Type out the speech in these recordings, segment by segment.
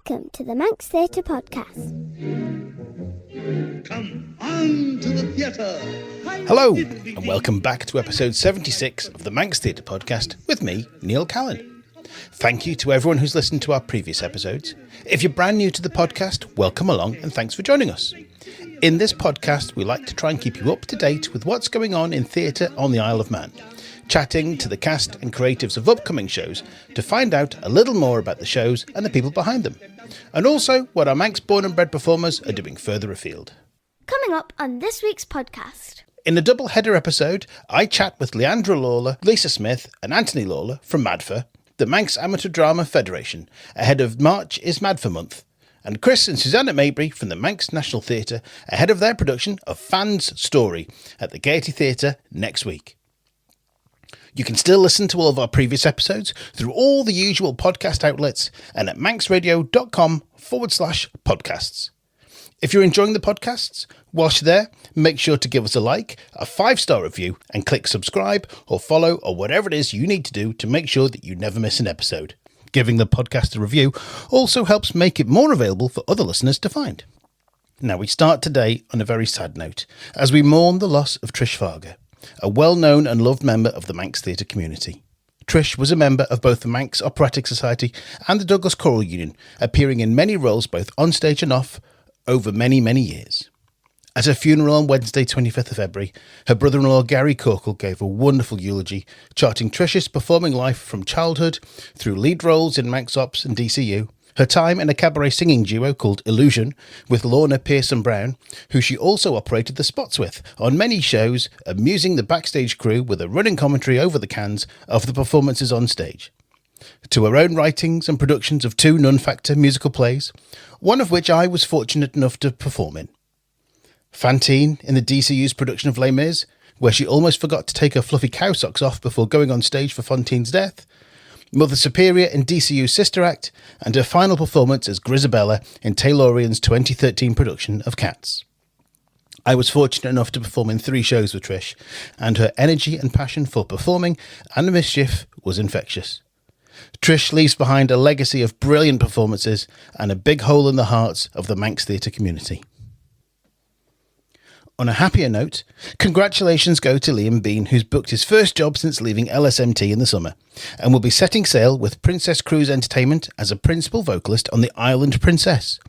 Welcome to the Manx Theatre podcast. Come on to the theatre. Hello, and welcome back to episode 76 of the Manx Theatre podcast with me, Neil Callin. Thank you to everyone who's listened to our previous episodes. If you're brand new to the podcast, welcome along and thanks for joining us. In this podcast, we like to try and keep you up to date with what's going on in theatre on the Isle of Man, chatting to the cast and creatives of upcoming shows to find out a little more about the shows and the people behind them, and also what our Manx born and bred performers are doing further afield. Coming up on this week's podcast. In a double-header episode, I chat with Leandra Lawler, Lisa Smith and Anthony Lawler from MADF, the Manx Amateur Drama Federation, ahead of March is MADF month, and Chris and Susannah Maybury from the Manx National Theatre ahead of their production of Fan's Story at the Gaiety Theatre next week. You can still listen to all of our previous episodes through all the usual podcast outlets and at manxradio.com/podcasts. If you're enjoying the podcasts, whilst you're there, make sure to give us a like, a 5-star review, and click subscribe or follow or whatever it is you need to do to make sure that you never miss an episode. Giving the podcast a review also helps make it more available for other listeners to find. Now we start today on a very sad note, as we mourn the loss of Trish Farger, a well-known and loved member of the Manx Theatre community. Trish was a member of both the Manx Operatic Society and the Douglas Choral Union, appearing in many roles both on stage and off over many, many years. At her funeral on Wednesday 25th of February, her brother-in-law Gary Corkle gave a wonderful eulogy, charting Trish's performing life from childhood through lead roles in Manx Ops and DCU, her time in a cabaret singing duo called Illusion with Lorna Pearson-Brown, who she also operated the spots with on many shows, amusing the backstage crew with a running commentary over the cans of the performances on stage. To her own writings and productions of 2 non-factor musical plays, one of which I was fortunate enough to perform in. Fantine in the DCU's production of Les Mis, where she almost forgot to take her fluffy cow socks off before going on stage for Fantine's death, Mother Superior in DCU's Sister Act, and her final performance as Grisabella in Taylorian's 2013 production of Cats. I was fortunate enough to perform in 3 shows with Trish, and her energy and passion for performing and mischief was infectious. Trish leaves behind a legacy of brilliant performances and a big hole in the hearts of the Manx Theatre community. On a happier note, congratulations go to Liam Bean, who's booked his first job since leaving LSMT in the summer, and will be setting sail with Princess Cruise Entertainment as a principal vocalist on the Island Princess.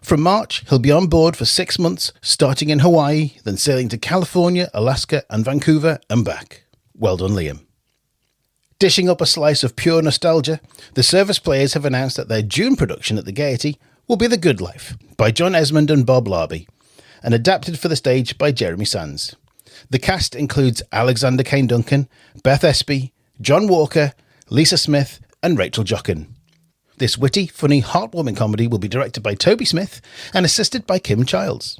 From March, he'll be on board for 6 months, starting in Hawaii, then sailing to California, Alaska and Vancouver and back. Well done, Liam. Dishing up a slice of pure nostalgia, the Service Players have announced that their June production at the Gaiety will be The Good Life by John Esmond and Bob Larby, and adapted for the stage by Jeremy Sands. The cast includes Alexander Kane Duncan, Beth Espy, John Walker, Lisa Smith and Rachel Jochen. This witty, funny, heartwarming comedy will be directed by Toby Smith and assisted by Kim Childs.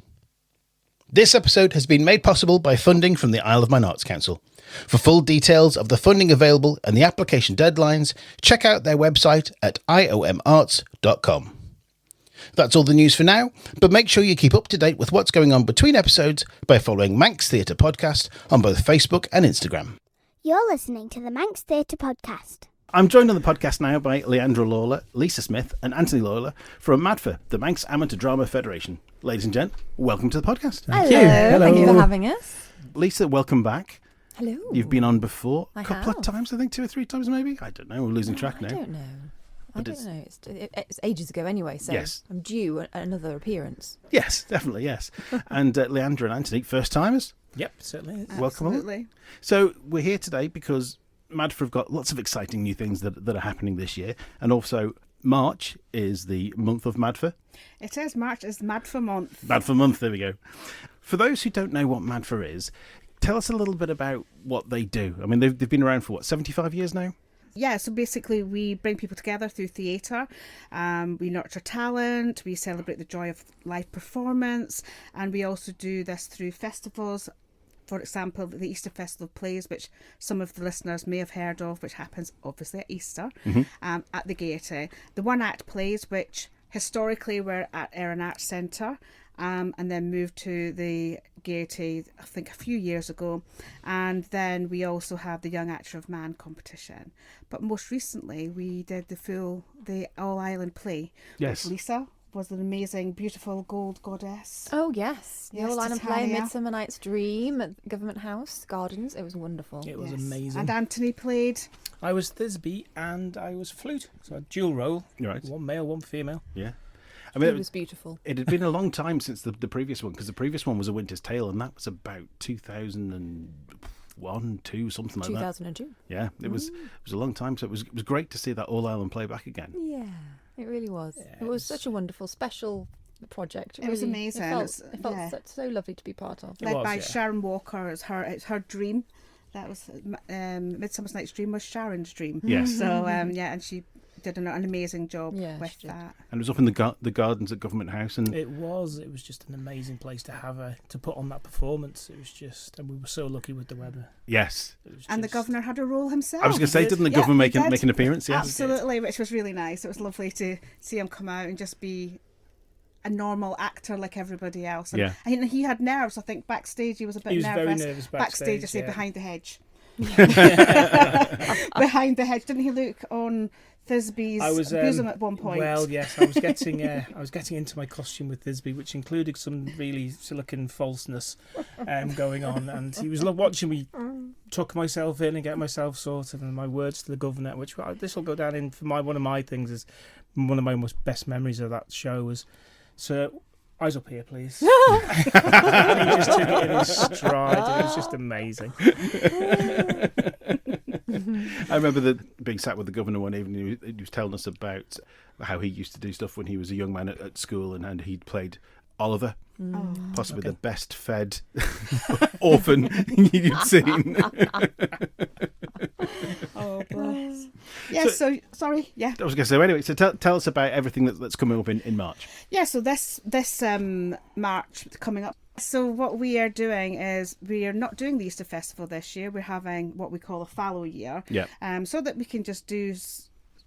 This episode has been made possible by funding from the Isle of Man Arts Council. For full details of the funding available and the application deadlines, check out their website at iomarts.com. That's all the news for now, but make sure you keep up to date with what's going on between episodes by following Manx Theatre Podcast on both Facebook and Instagram. You're listening to the Manx Theatre podcast. I'm joined on the podcast now by Leandra Lawler, Lisa Smith and Anthony Lawler from MADF, the Manx Amateur Drama Federation. Ladies and gents, welcome to the podcast. Thank you. Thank you for having us. Lisa, welcome back. Hello. You've been on before a couple have. of times, I think 2 or 3 times maybe. I don't know, we're losing track now. I don't know. It's ages ago anyway, so yes. I'm due another appearance. Yes, definitely, yes. And Leandra and Anthony, first timers. Yep, certainly. Welcome along. So we're here today because MADF have got lots of exciting new things that are happening this year, and also March is the month of MADF. It is. March is MADF month. MADF month, there we go. For those who don't know what MADF is, tell us a little bit about what they do. I mean, they've been around for, 75 years now? Yeah, so basically we bring people together through theatre, we nurture talent, we celebrate the joy of live performance, and we also do this through festivals. For example, the Easter Festival of Plays, which some of the listeners may have heard of, which happens obviously at Easter, at the Gaiety. The one-act plays, which historically were at Erin Arts Centre, and then moved to the Gaiety, I think, a few years ago. And then we also have the Young Actor of Man competition. But most recently, we did the All Island play. Yes. With Lisa was an amazing, beautiful gold goddess. Oh, yes. The All Island play, Titania. Midsummer Night's Dream at Government House Gardens. It was wonderful. It was Yes. amazing. And Anthony played. I was Thisbe and I was flute. So a dual role. Right. One male, one female. Yeah. I It mean, was beautiful. it had been a long time since the previous one, because the previous one was A Winter's Tale, and that was about 2001, 2, something like that. 2002. Yeah, it was a long time, so it was great to see that All Island play back again. Yeah, it really was. It was such a wonderful, special project. It was really- amazing. It felt Yeah. so lovely to be part of. Led was, by yeah. Sharon Walker. It's her dream. That was Midsummer Night's Dream was Sharon's dream. Yes. So and she did an amazing job Yeah, with she did. that. And it was up in the gardens at Government House, and It was just an amazing place to have to put on that performance. It was just, and we were so lucky with the weather. yes, It was And the just- governor had a role himself. I was going to say, didn't the Yeah, governor he did. make an appearance? Yes, Absolutely, which was really nice. It was lovely to see him come out and just be a normal actor like everybody else. And Yeah. I think he had nerves. I think backstage he was a bit He was nervous. very nervous backstage, I say yeah. behind the hedge. Behind the hedge. Didn't he look on Thisbe's bosom at one point? Well, yes, I was getting into my costume with Thisbe, which included some really silicon falseness going on, and he was watching me tuck myself in and get myself sorted, and my words to the governor, which this will go down in for one of my things, is one of my most best memories of that show was, "Sir, eyes up here, please." And he just took it in his stride, and it was just amazing. I remember being sat with the governor one evening. He was telling us about how he used to do stuff when he was a young man at school, and he'd played Oliver, possibly the best fed orphan you'd seen. Oh, bless. Yes, so sorry. Yeah. I was going to say, anyway, so tell us about everything that's coming up in March. Yeah, so this March coming up. So what we are doing is we are not doing the Easter Festival this year. We're having what we call a fallow year. Yeah. So that we can just do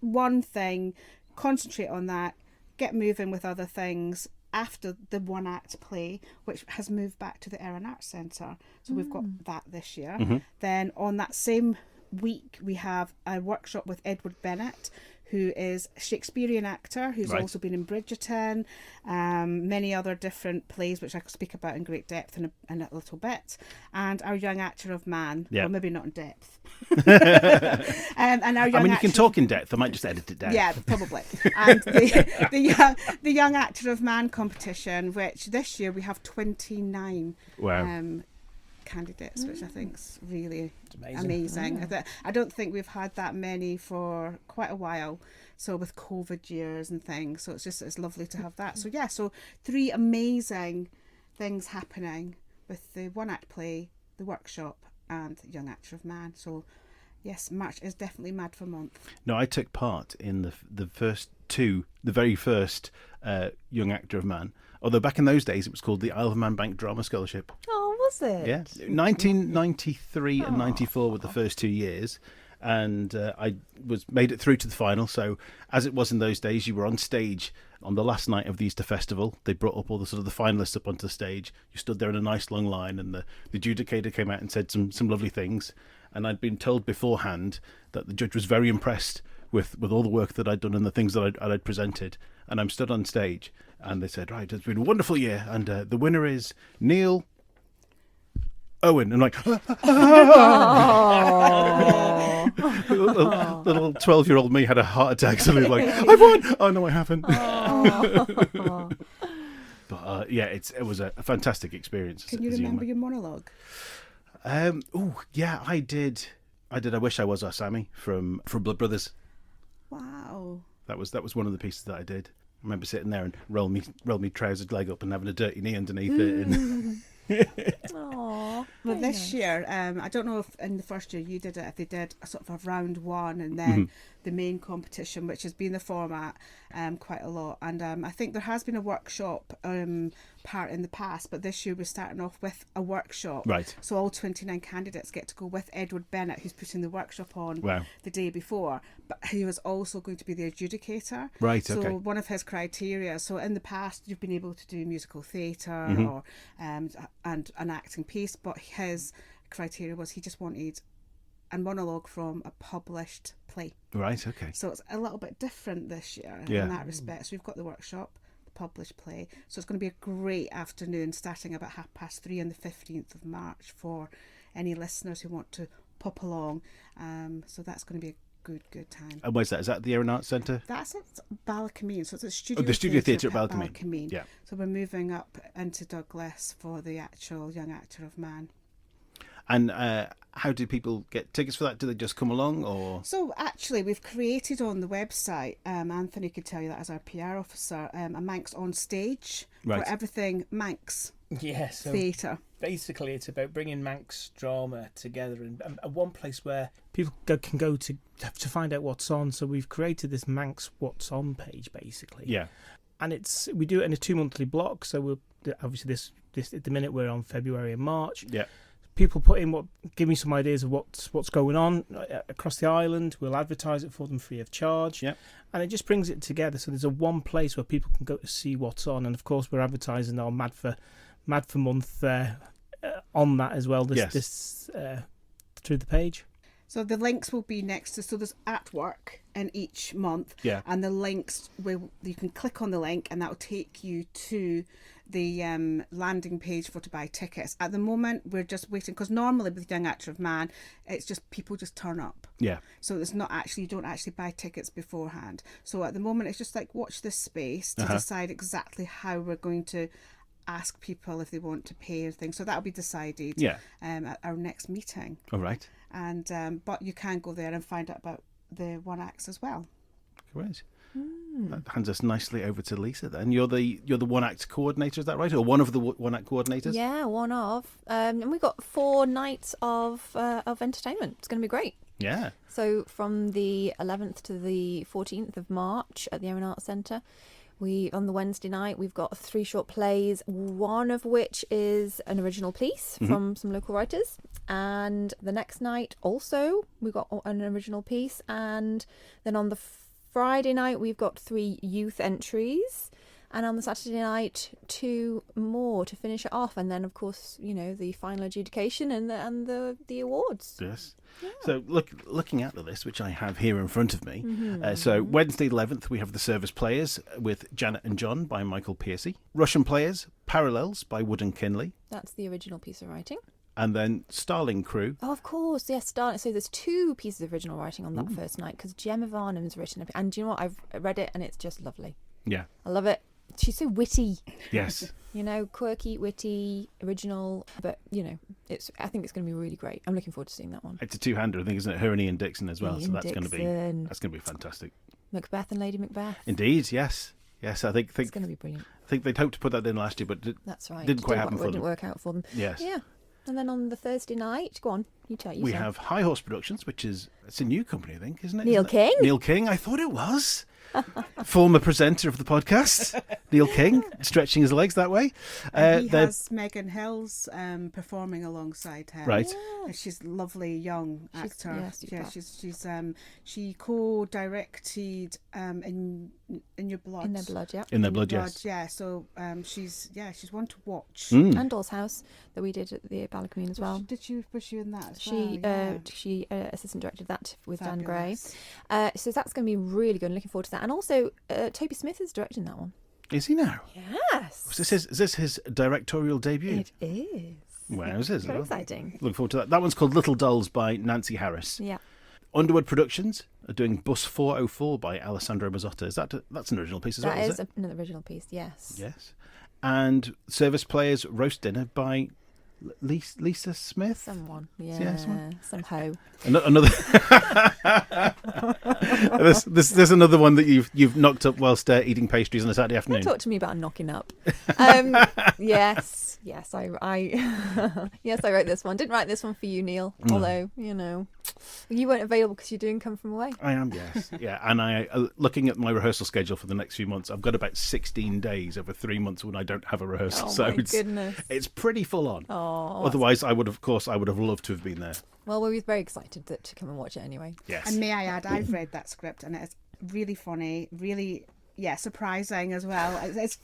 one thing, concentrate on that, get moving with other things after the one act play, which has moved back to the Erin Arts Centre. So we've got that this year. Mm-hmm. Then on that same week, we have a workshop with Edward Bennett, who is a Shakespearean actor who's Right. also been in Bridgerton, many other different plays, which I could speak about in great depth in a little bit, and our young actor of man, Yeah. well, maybe not in depth. And our young I mean, you actor can talk in depth. I might just edit it down. yeah, probably. And the young actor of man competition, which this year we have 29 Wow. candidates, which I think's really amazing. amazing. I don't think we've had that many for quite a while. So with COVID years and things, so it's lovely to have that. So yeah, so 3 amazing things happening with the one act play, the workshop, and Young Actor of Man. So yes, March is definitely mad for a month. No, I took part in the first 2, the very first Young Actor of Man. Although back in those days, it was called the Isle of Man Bank Drama Scholarship. Oh, was it? Yeah, 1993 and 94 were the first 2 years, and I made it through to the final. So, as it was in those days, you were on stage on the last night of the Easter Festival. They brought up all the finalists up onto the stage. You stood there in a nice long line, and the adjudicator came out and said some lovely things. And I'd been told beforehand that the judge was very impressed with all the work that I'd done and the things that I'd presented. And I'm stood on stage, and they said, "Right, it's been a wonderful year, and the winner is Neil Owen." And I'm like, little 12-year-old me had a heart attack. So like, "I've won!" Oh no, I haven't. But yeah, it was a fantastic experience. Can you remember your monologue? Yeah, I did. I Wish I Was Our Sammy from Blood Brothers. Wow. That was one of the pieces that I did. I remember sitting there and roll me trousered leg up and having a dirty knee underneath it. And Aww. Well, this year, I don't know if in the first year you did it, if they did a sort of a round one and then the main competition, which has been the format quite a lot. And I think there has been a workshop part in the past, but this year we're starting off with a workshop. Right. So all 29 candidates get to go with Edward Bennett, who's putting the workshop on the day before, but he was also going to be the adjudicator. Right, so okay. One of his criteria, so in the past you've been able to do musical theatre or and an acting piece, but his criteria was he just wanted a monologue from a published play. Right, okay. So it's a little bit different this year in that respect. So we've got the workshop, the published play. So it's going to be a great afternoon starting about 3:30 on the 15th of March for any listeners who want to pop along. So that's going to be a good time. And where's that? Is that the Aaron Arts Centre? That's at Ballacameen, so it's a studio. The Studio Theatre at Ballacameen. Ballacameen. Yeah. So we're moving up into Douglas for the actual Young Actor of Man. And how do people get tickets for that? Do they just come along, or? So actually, we've created on the website, Anthony could tell you that as our PR officer, a Manx on stage for everything Manx So theatre. basically it's about bringing Manx drama together and one place where people can go to find out what's on. So we've created this Manx What's On page, basically. Yeah. And we do it in a 2 monthly block. So we'll obviously this at the minute we're on February and March. Yeah. People put in give me some ideas of what's going on across the island. We'll advertise it for them free of charge. Yeah. And it just brings it together. So there's one place where people can go to see what's on. And of course we're advertising our Mad for Month on that as well. This through the page. So the links will be next to, so there's artwork in each month, and the links you can click on the link and that will take you to the landing page to buy tickets. At the moment we're just waiting, because normally with Young Actor of Man it's just people just turn up. Yeah. So it's not actually, you don't actually buy tickets beforehand. So at the moment it's just like watch this space to decide exactly how we're going to ask people if they want to pay and things. So that'll be decided at our next meeting. All right. And but you can go there and find out about the one acts as well. Great. That hands us nicely over to Lisa. Then you're the one act coordinator, is that right, or one of the one act coordinators? Yeah, one of. And we've got 4 nights of entertainment. It's going to be great. Yeah. So from the 11th to the 14th of March at the Aaron Arts Centre. On the Wednesday night, we've got 3 short plays, one of which is an original piece from some local writers. And the next night also, we've got an original piece. And then on the Friday night, we've got 3 youth entries. And on the Saturday night, 2 more to finish it off. And then, of course, the final adjudication and the awards. Yes. Yeah. So looking at the list, which I have here in front of me, so Wednesday 11th we have The Service Players with Janet and John by Michael Piercy. Russian Players, Parallels by Wood and Kinley. That's the original piece of writing. And then Starling Crew. Oh, of course, yes, Starling. So there's 2 pieces of original writing on that first night, because Gemma Varnham's written it. And do you know what? I've read it and it's just lovely. Yeah. I love it. She's so witty. Yes. Quirky, witty, original, but I think it's going to be really great. I'm looking forward to seeing that one. It's a 2-hander, I think, isn't it? Her and Ian Dixon as well. Ian so that's going Dixon. to be fantastic. Macbeth and Lady Macbeth. Indeed, yes. Yes, I think it's going to be brilliant. I think they'd hoped to put that in last year, but that's right. Didn't quite happen for them. Didn't work out for them. Yes. Yeah. And then on the Thursday night, go on, you tell. We have High Horse Productions, it's a new company, I think, isn't it? Neil King. Neil King, I thought it was. Former presenter of the podcast, Neil King, stretching his legs that way. He has Megan Hills performing alongside him. Right. Yeah. She's a lovely young actor. She co-directed In Your Blood. In Their Blood, yeah. In Their Blood, yes. Yeah. So she's one to watch. And Doll's House that we did at the Ballacameen as well. Was she in that as she, well? She assistant directed that with Fabulous. Dan Gray. So that's going to be really good. Looking forward to that. And also, Toby Smith is directing that one. Is he now? Yes. Is this his directorial debut? It is. Wow, is it? Very exciting. Looking forward to that. That one's called Little Dolls by Nancy Harris. Yeah. Underwood Productions are doing Bus 404 by Alessandro Mazzotta. That's an original piece as well, is it? That is an original piece, yes. Yes. And Service Players Roast Dinner by Lisa Smith? Someone, yeah. Some hoe. Another. There's another one that you've knocked up whilst eating pastries on a Saturday afternoon. Don't talk to me about knocking up. Yes. Yes, I yes, I wrote this one. Didn't write this one for you, Neil. Although, you know, you weren't available because you're doing Come From Away. I am, yes. Yeah, and I looking at my rehearsal schedule for the next few months, I've got about 16 days over 3 months when I don't have a rehearsal. Oh, so my goodness. It's pretty full on. Oh, Otherwise, I would have loved to have been there. well, we were very excited to come and watch it anyway. Yes. And may I add, I've read that script and it's really funny, really surprising as well. It's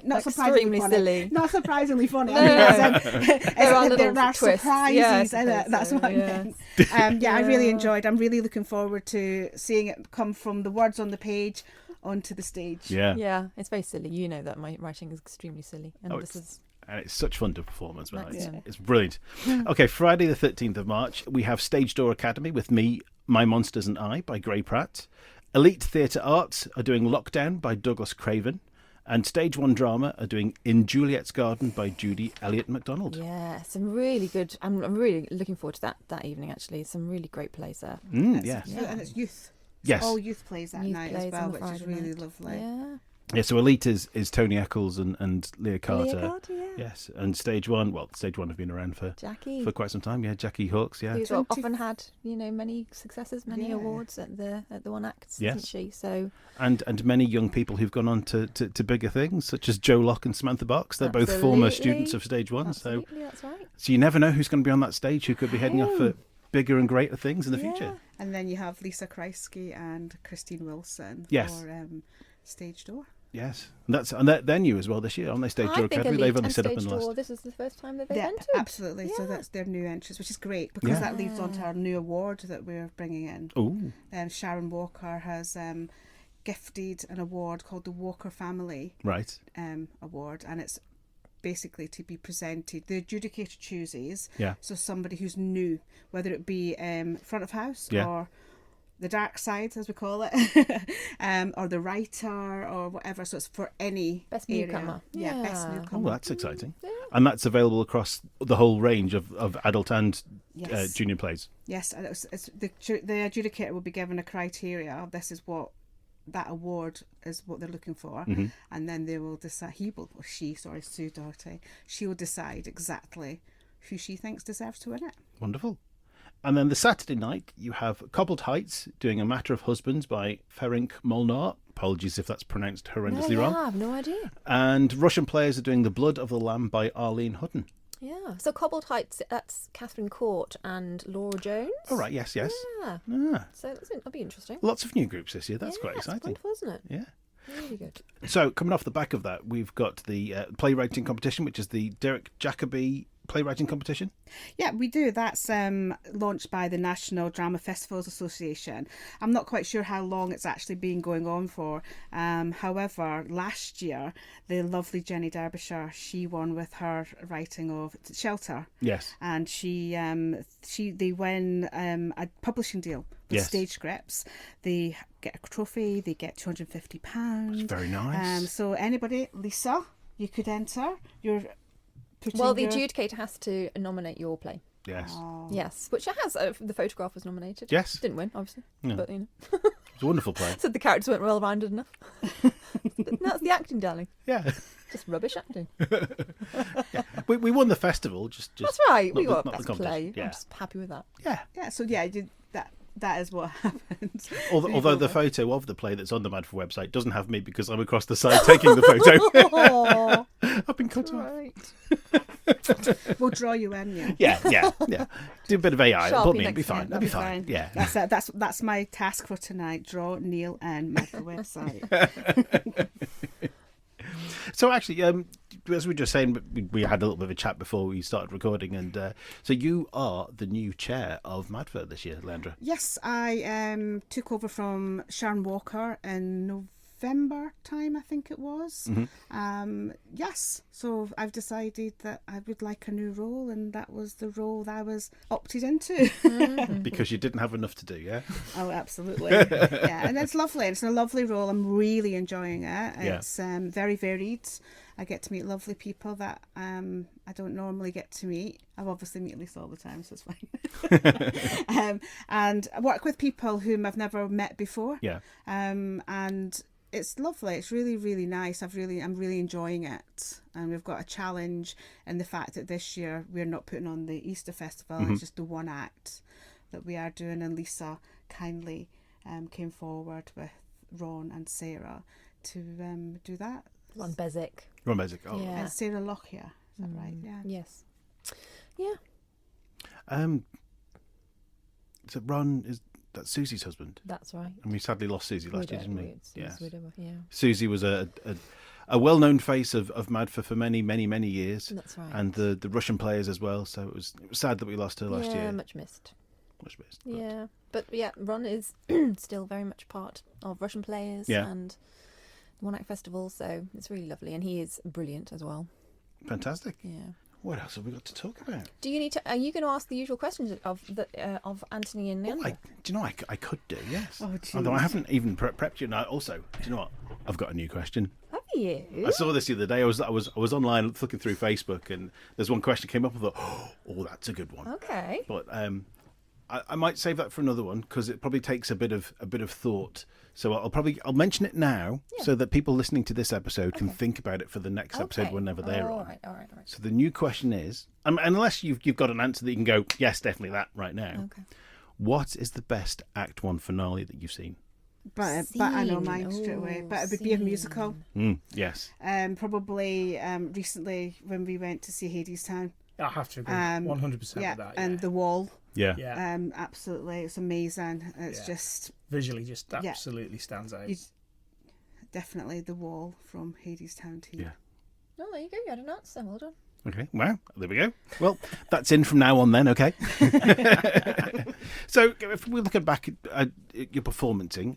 not surprisingly Extremely funny. silly. Not surprisingly funny. No. There are little are twists. surprises Yes, in it. That's what I meant. I really enjoyed. I'm really looking forward to seeing it come from the words on the page onto the stage. Yeah. Yeah, it's very silly. You know that my writing is extremely silly, and Oh, this is. And it's such fun to perform as well. Excellent. It's brilliant. Okay, Friday the 13th of March, we have Stage Door Academy with me, My Monsters and I by Gray Pratt. Elite Theatre Arts are doing Lockdown by Douglas Craven. And Stage One Drama are doing In Juliet's Garden by Judy Elliott MacDonald. Yeah, some really good. I'm really looking forward to that evening. Actually, some really great plays there. Yes. And it's youth. Yes. All youth plays that Youth night plays as well, on the which is Friday really night. lovely. Yeah. Yeah, so Elite is Tony Eccles and Leah Carter. Leah Carter, yeah. Yes, and Stage One have been around for Jackie. quite some time. Yeah, Jackie Hawkes, yeah. Who's often had, many successes, many Yeah. awards at the One Acts, Yes. isn't she? So And many young people who've gone on to bigger things, such as Joe Locke and Samantha Box. They're both former Absolutely. students of Stage One. absolutely, that's right. So you never know who's going to be on that stage, who could be heading off for bigger and greater things in the future. And then you have Lisa Kreisky and Christine Wilson Yes. for Stage Door. Yes, and they're new as well this year, aren't they? Stage Door I think Academy. Elite They've only and set up in Stage the last. Door, this is the first time that they've Yeah, entered. absolutely. So Yeah. that's their new entrance, which is great because Yeah. that leads on to our new award that we're bringing in. Ooh, Sharon Walker has gifted an award called the Walker Family right. Award, and it's basically to be presented. The adjudicator chooses, Yeah. so somebody who's new, whether it be front of house Yeah. or the dark side, as we call it, or the writer or whatever. So it's for any Best area. newcomer. Yeah, best Yeah. Oh, newcomer. that's exciting. And that's available across the whole range of adult and Yes. junior plays. Yes, and it's the adjudicator will be given a criteria. This is what that award is, what they're looking for, and then they will decide. Sue Doherty. She will decide exactly who she thinks deserves to win it. Wonderful. And then the Saturday night, you have Cobbled Heights doing A Matter of Husbands by Ferenc Molnar. Apologies if that's pronounced horrendously wrong. I have no idea. And Russian players are doing The Blood of the Lamb by Arlene Hutton. Yeah. So Cobbled Heights, that's Catherine Court and Laura Jones. Oh, right, yes. Yeah. Ah, So that'll be interesting. lots of new groups this year. That's Yeah, quite it's exciting. wonderful, isn't it? Yeah. Really good. So, coming off the back of that, we've got the playwriting competition, which is the Derek Jacobi playwriting competition. Yeah, we do. That's launched by the National Drama Festivals Association. I'm not quite sure how long it's actually been going on for. However, last year, the lovely Jenny Derbyshire, she won with her writing of Shelter. Yes. And they win a publishing deal with Yes. Stage Scripts. They get a trophy. They get £250. It's very nice. So anybody, Lisa, you could enter. You're putting Well, the your... adjudicator has to nominate your play. Yes. Yes, which it has. The photograph was nominated. Yes. Didn't win, obviously. No. But, It's a wonderful play. said the characters weren't well rounded enough. That's the acting, darling. Yeah. Just rubbish acting. We won the festival. Just That's right. We not got the best competition. play. Yeah. I'm just happy with that. Yeah. Yeah, so yeah, that is what happened. Although the photo of the play that's on the MADF website doesn't have me because I'm across the side taking the photo. Oh, I've been cut off. right. We'll draw you in, yeah. Yeah. Do a bit of AI. Sharpie Put me in. next Be time. fine. That'll be fine. Yeah. That's it. That's my task for tonight. Draw Neil and Matt the website. So actually, as we were just saying, we had a little bit of a chat before we started recording, and so you are the new chair of MADFA this year, Leandra. Yes, I took over from Sharon Walker in November time, I think it was. Yes, so I've decided that I would like a new role, and that was the role that I was opted into. Because you didn't have enough to do, yeah? Oh, absolutely. Yeah, and it's lovely. It's a lovely role. I'm really enjoying it. Yeah. It's very varied. I get to meet lovely people that I don't normally get to meet. I obviously meet Lisa all the time, so it's fine. And I work with people whom I've never met before. Yeah. And it's lovely. It's really, really nice. I'm really enjoying it. And we've got a challenge in the fact that this year we're not putting on the Easter Festival. It's just the one act that we are doing. And Lisa kindly came forward with Ron and Sarah to do that. Ron Bezic. Oh, Yeah. And Sarah Lockyer. Is that right? Yeah. Yes. Yeah. So Ron that's Susie's husband, That's right. and we sadly lost Susie last year, didn't we? Yes. Yeah. Susie was a well-known face of MADF for many, many, many years. That's right. And the Russian players as well. So it was sad that we lost her last year. Much missed. Much missed. Yeah. But yeah, Ron is still very much part of Russian players and the One Act Festival, so it's really lovely. And he is brilliant as well. Fantastic. Yeah. What else have we got to talk about? Do you need to? Are you going to ask the usual questions of Anthony and Leandra? Do you know, I could do, yes. Oh, geez. Although I haven't even prepped you. Now, also, do you know what? I've got a new question. Have you? I saw this the other day. I was online looking through Facebook, and there's one question came up. I thought, oh, that's a good one. Okay. But I might save that for another one because it probably takes a bit of thought. So I'll mention it now so that people listening to this episode can think about it for the next episode whenever they're on. All right. So the new question is, unless you've got an answer that you can go, yes, definitely that right now. Okay. What is the best Act 1 finale that you've seen? But I know mine straight away. But it would be a musical. Yes. Probably recently when we went to see Hadestown. I have to agree 100% with that. And The Wall. Yeah. Absolutely. It's amazing. It's just... Visually just absolutely stands out. Definitely The Wall from Hadestown to you. Yeah. Oh, there you go. You had an answer. Well done. Okay, well, there we go. Well, that's in from now on then, okay? So if we look back at your performing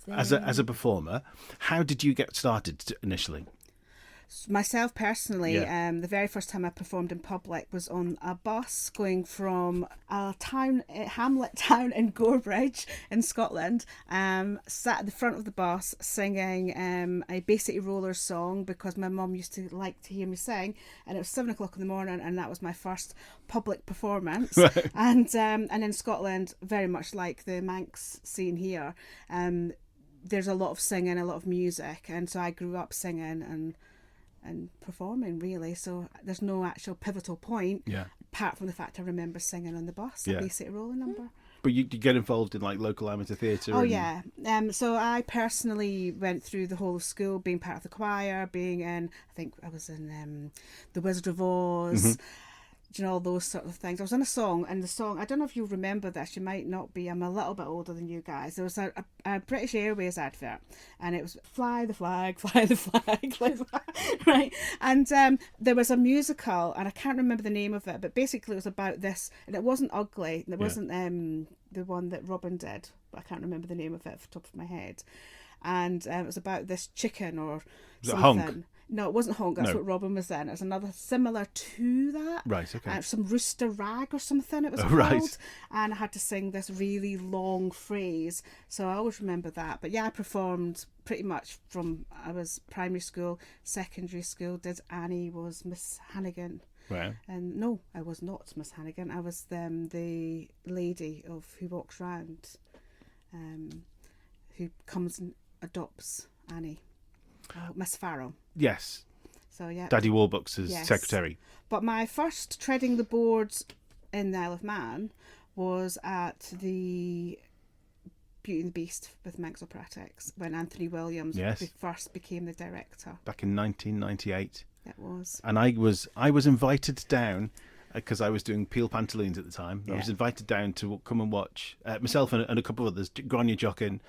as a performer, how did you get started initially? Myself personally, the very first time I performed in public was on a bus going from a hamlet town in Gorebridge in Scotland. Sat at the front of the bus singing a Bay City Rollers song because my mum used to like to hear me sing, and it was 7 o'clock in the morning, and that was my first public performance. Right. And in Scotland, very much like the Manx scene here, there's a lot of singing, a lot of music, and so I grew up singing and performing, really. So there's no actual pivotal point apart from the fact I remember singing on the bus a Bay City Roller number. But you get involved in like local amateur theatre? So I personally went through the whole of school, being part of the choir, being in, I think I was in The Wizard of Oz, you know, all those sort of things. I was in a song, and the song, I don't know if you remember this, you might not be, I'm a little bit older than you guys. There was a British Airways advert, and it was fly the flag, fly the flag, fly the flag, right? And there was a musical, and I can't remember the name of it, but basically it was about this, and it wasn't ugly, and it wasn't the one that Robin did, but I can't remember the name of it off the top of my head. And it was about this chicken or something. Honk? No, it wasn't Honk. That's what Robin was in. It was another similar to that. Right, okay. Some Rooster Rag or something it was called. Right. And I had to sing this really long phrase. So I always remember that. But yeah, I performed pretty much from, I was primary school, secondary school, did Annie, was Miss Hannigan. Right. And no, I was not Miss Hannigan. I was the lady who walks round, who comes and adopts Annie. Miss Farrell. Yes. So yeah. Daddy Warbucks' secretary. But my first treading the boards in the Isle of Man was at the Beauty and the Beast with Manx Operatics when Anthony Williams first became the director. Back in 1998. It was. And I was invited down because I was doing Peel Pantaloons at the time. I was invited down to come and watch myself and a couple of others, Grania Jockin,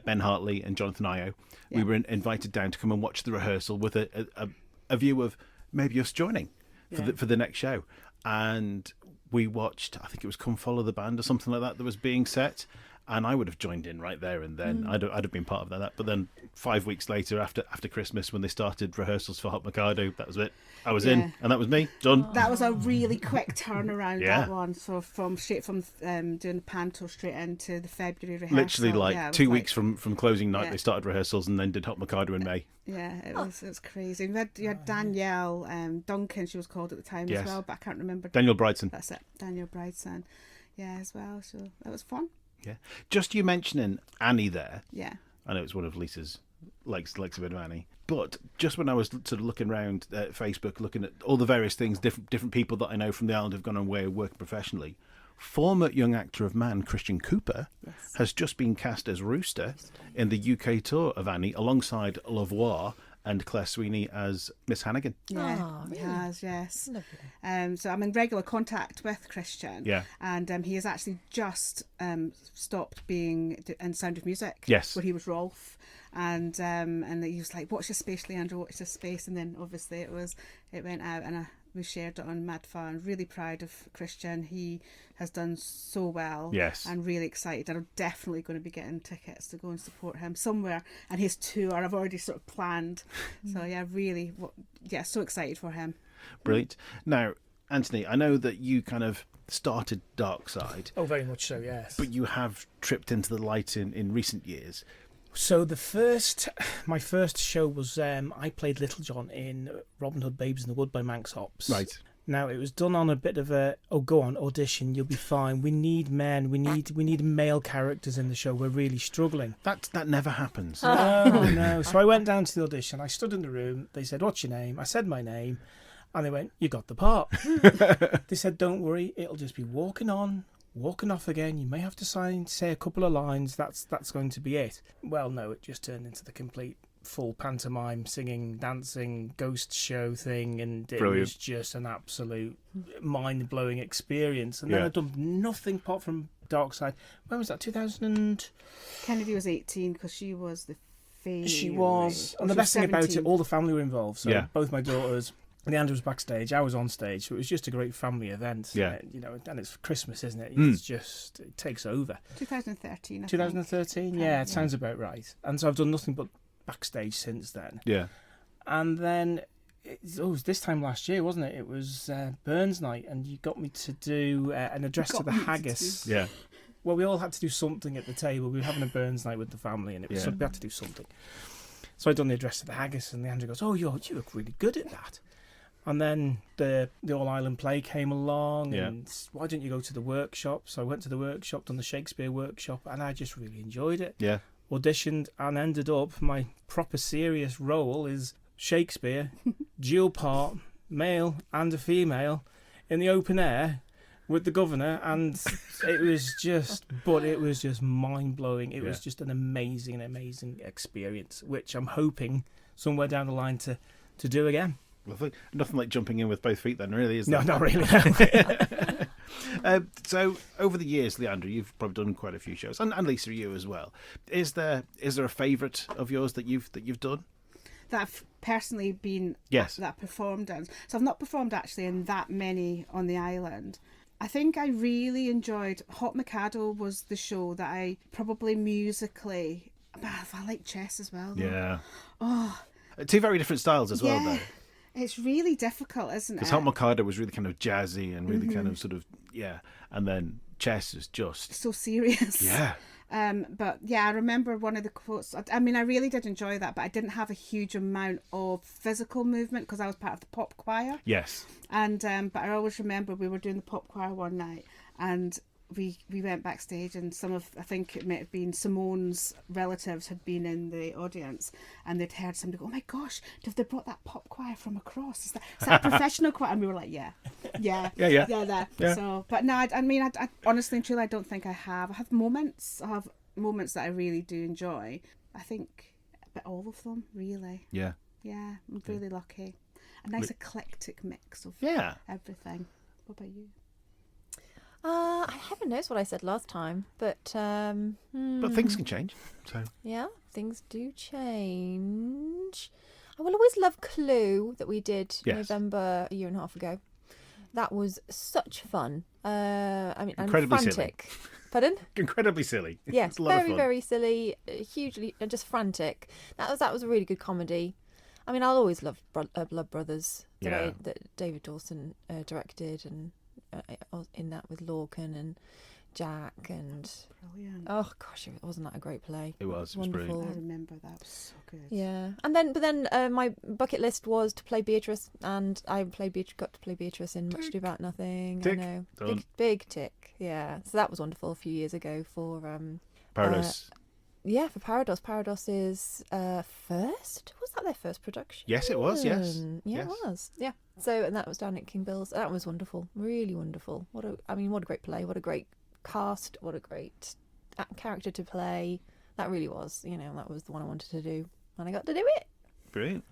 Ben Hartley and Jonathan Io. We were invited down to come and watch the rehearsal with a view of maybe us joining for the next show. And we watched, I think it was Come Follow the Band or something like that was being set. And I would have joined in right there and then. I'd have been part of that. But then 5 weeks later, after Christmas, when they started rehearsals for Hot Mikado, that was it. I was in, and that was me. Done. That was a really quick turnaround, that one. So straight from doing the panto straight into the February rehearsal. Literally 2 weeks from closing night, they started rehearsals and then did Hot Mikado in May. Yeah, it was crazy. You had Danielle Duncan, she was called at the time as well, but I can't remember. Daniel Brideson. That's it, Daniel Brideson. Yeah, as well. So that was fun. Yeah. Just you mentioning Annie there. Yeah. I know it's one of Lisa's likes a bit of Annie. But just when I was sort of looking around Facebook, looking at all the various things, different people that I know from the island have gone away working professionally, former young actor of Man, Christian Cooper, has just been cast as Rooster in the UK tour of Annie, alongside Lavoie and Claire Sweeney as Miss Hannigan. Yeah, Oh, he really? has, yes. Lovely. So I'm in regular contact with Christian. Yeah. And he has actually just stopped being in Sound of Music. Yes. Where he was Rolf. And he was like, watch this space, Leandra, watch this space. And then obviously it went out, and we shared it on MADF. I'm really proud of Christian. He has done so well. Yes. I'm really excited. I'm definitely going to be getting tickets to go and support him somewhere. And his tour, I've already sort of planned. So yeah, really, so excited for him. Brilliant. Now, Anthony, I know that you kind of started Dark Side, Oh, very much so, yes. but you have tripped into the light in recent years. So my first show was I played Little John in Robin Hood Babes in the Wood by Manx Hops. Right. Now it was done on a bit of a go on audition, you'll be fine. We need men. We need male characters in the show. We're really struggling. That never happens. No. So I went down to the audition. I stood in the room. They said, "What's your name?" I said my name, and they went, "You got the part." They said, "Don't worry, it'll just be walking on, walking off again. You may have to say a couple of lines. That's going to be it." Well, no, it just turned into the complete full pantomime, singing, dancing, ghost show thing, and it Brilliant. was just an absolute mind-blowing experience. And Yeah. then I've done nothing apart from Dark Side. When was that? 2000. Kennedy was 18 because she was the fairy. She was. And the She best thing about it, 17. all the family were involved. So Yeah. both my daughters. Leandra was backstage. I was on stage. So it was just a great family event. Yeah. And it's Christmas, isn't it? Mm. It's just, it takes over. 2013, I think. 2013? Yeah, it sounds about right. And so I've done nothing but backstage since then. Yeah. And then, it was this time last year, wasn't it? It was Burns Night, and you got me to do an address to the haggis. Yeah. Well, we all had to do something at the table. We were having a Burns Night with the family, and it was Yeah. so we had to do something. So I'd done the address to the haggis, and Leandra goes, "Oh, you look really good at that." And then the All Ireland play came along, Yeah. and why don't you go to the workshop? So I went to the workshop, done the Shakespeare workshop, and I just really enjoyed it. Yeah. Auditioned and ended up, my proper serious role is Shakespeare, dual part, male and a female, in the open air with the governor, and it was just mind-blowing. It was just an amazing experience, which I'm hoping somewhere down the line to do again. Lovely. Nothing like jumping in with both feet then, really, is No, there? not really. So over the years, Leandra, you've probably done quite a few shows, and Lisa, you as well. Is there a favourite of yours that you've done? That I've personally been Yes. that I've performed in. So I've not performed actually in that many on the island. I think I really enjoyed Hot Mikado was the show that I probably musically. But I like chess as well. Though. Yeah. Oh, Two very different styles as well, yeah. though. It's really difficult, isn't it? Because Hot Mikado was really kind of jazzy and really kind of sort of, yeah. And then chess is just, So serious. yeah. But yeah, I remember one of the quotes. I mean, I really did enjoy that, but I didn't have a huge amount of physical movement because I was part of the pop choir. Yes. And but I always remember we were doing the pop choir one night, and we went backstage, and I think it might have been Simone's relatives had been in the audience, and they'd heard somebody go, "Oh my gosh, have they brought that pop choir from across? Is that professional choir?" And we were like, yeah. There. Yeah. So, but no, I mean, I honestly and truly, I don't think I have. I have moments that I really do enjoy. I think, but all of them really. Yeah. Yeah, I'm really lucky. A nice eclectic mix of Yeah. everything. What about you? I haven't noticed what I said last time, but But things can change. So yeah, things do change. I will always love Clue that we did Yes. November a year and a half ago. That was such fun. I mean, Incredibly and silly. frantic. Pardon? incredibly silly. Yes, It's a lot of very, fun. very silly, hugely, just frantic. That was a really good comedy. I mean, I'll always love Blood Brothers Yeah. that David Dawson directed, and in that with Lorcan and Jack and Brilliant. oh gosh, wasn't that a great play? It was Wonderful. brilliant. I remember that was so good. Yeah, but then my bucket list was to play Beatrice, and I got to play Beatrice in Much Ado About Nothing. Tick. I know, Done. big tick. Yeah, so that was wonderful a few years ago for Paradise. for Parados. Parados is first. Was that their first production? Yes, it was. Yes. Yeah, Yes. it was. Yeah. So, and that was down at King Bill's. That was wonderful. Really wonderful. What a great play. What a great cast. What a great character to play. That really was. That was the one I wanted to do, and I got to do it. Brilliant.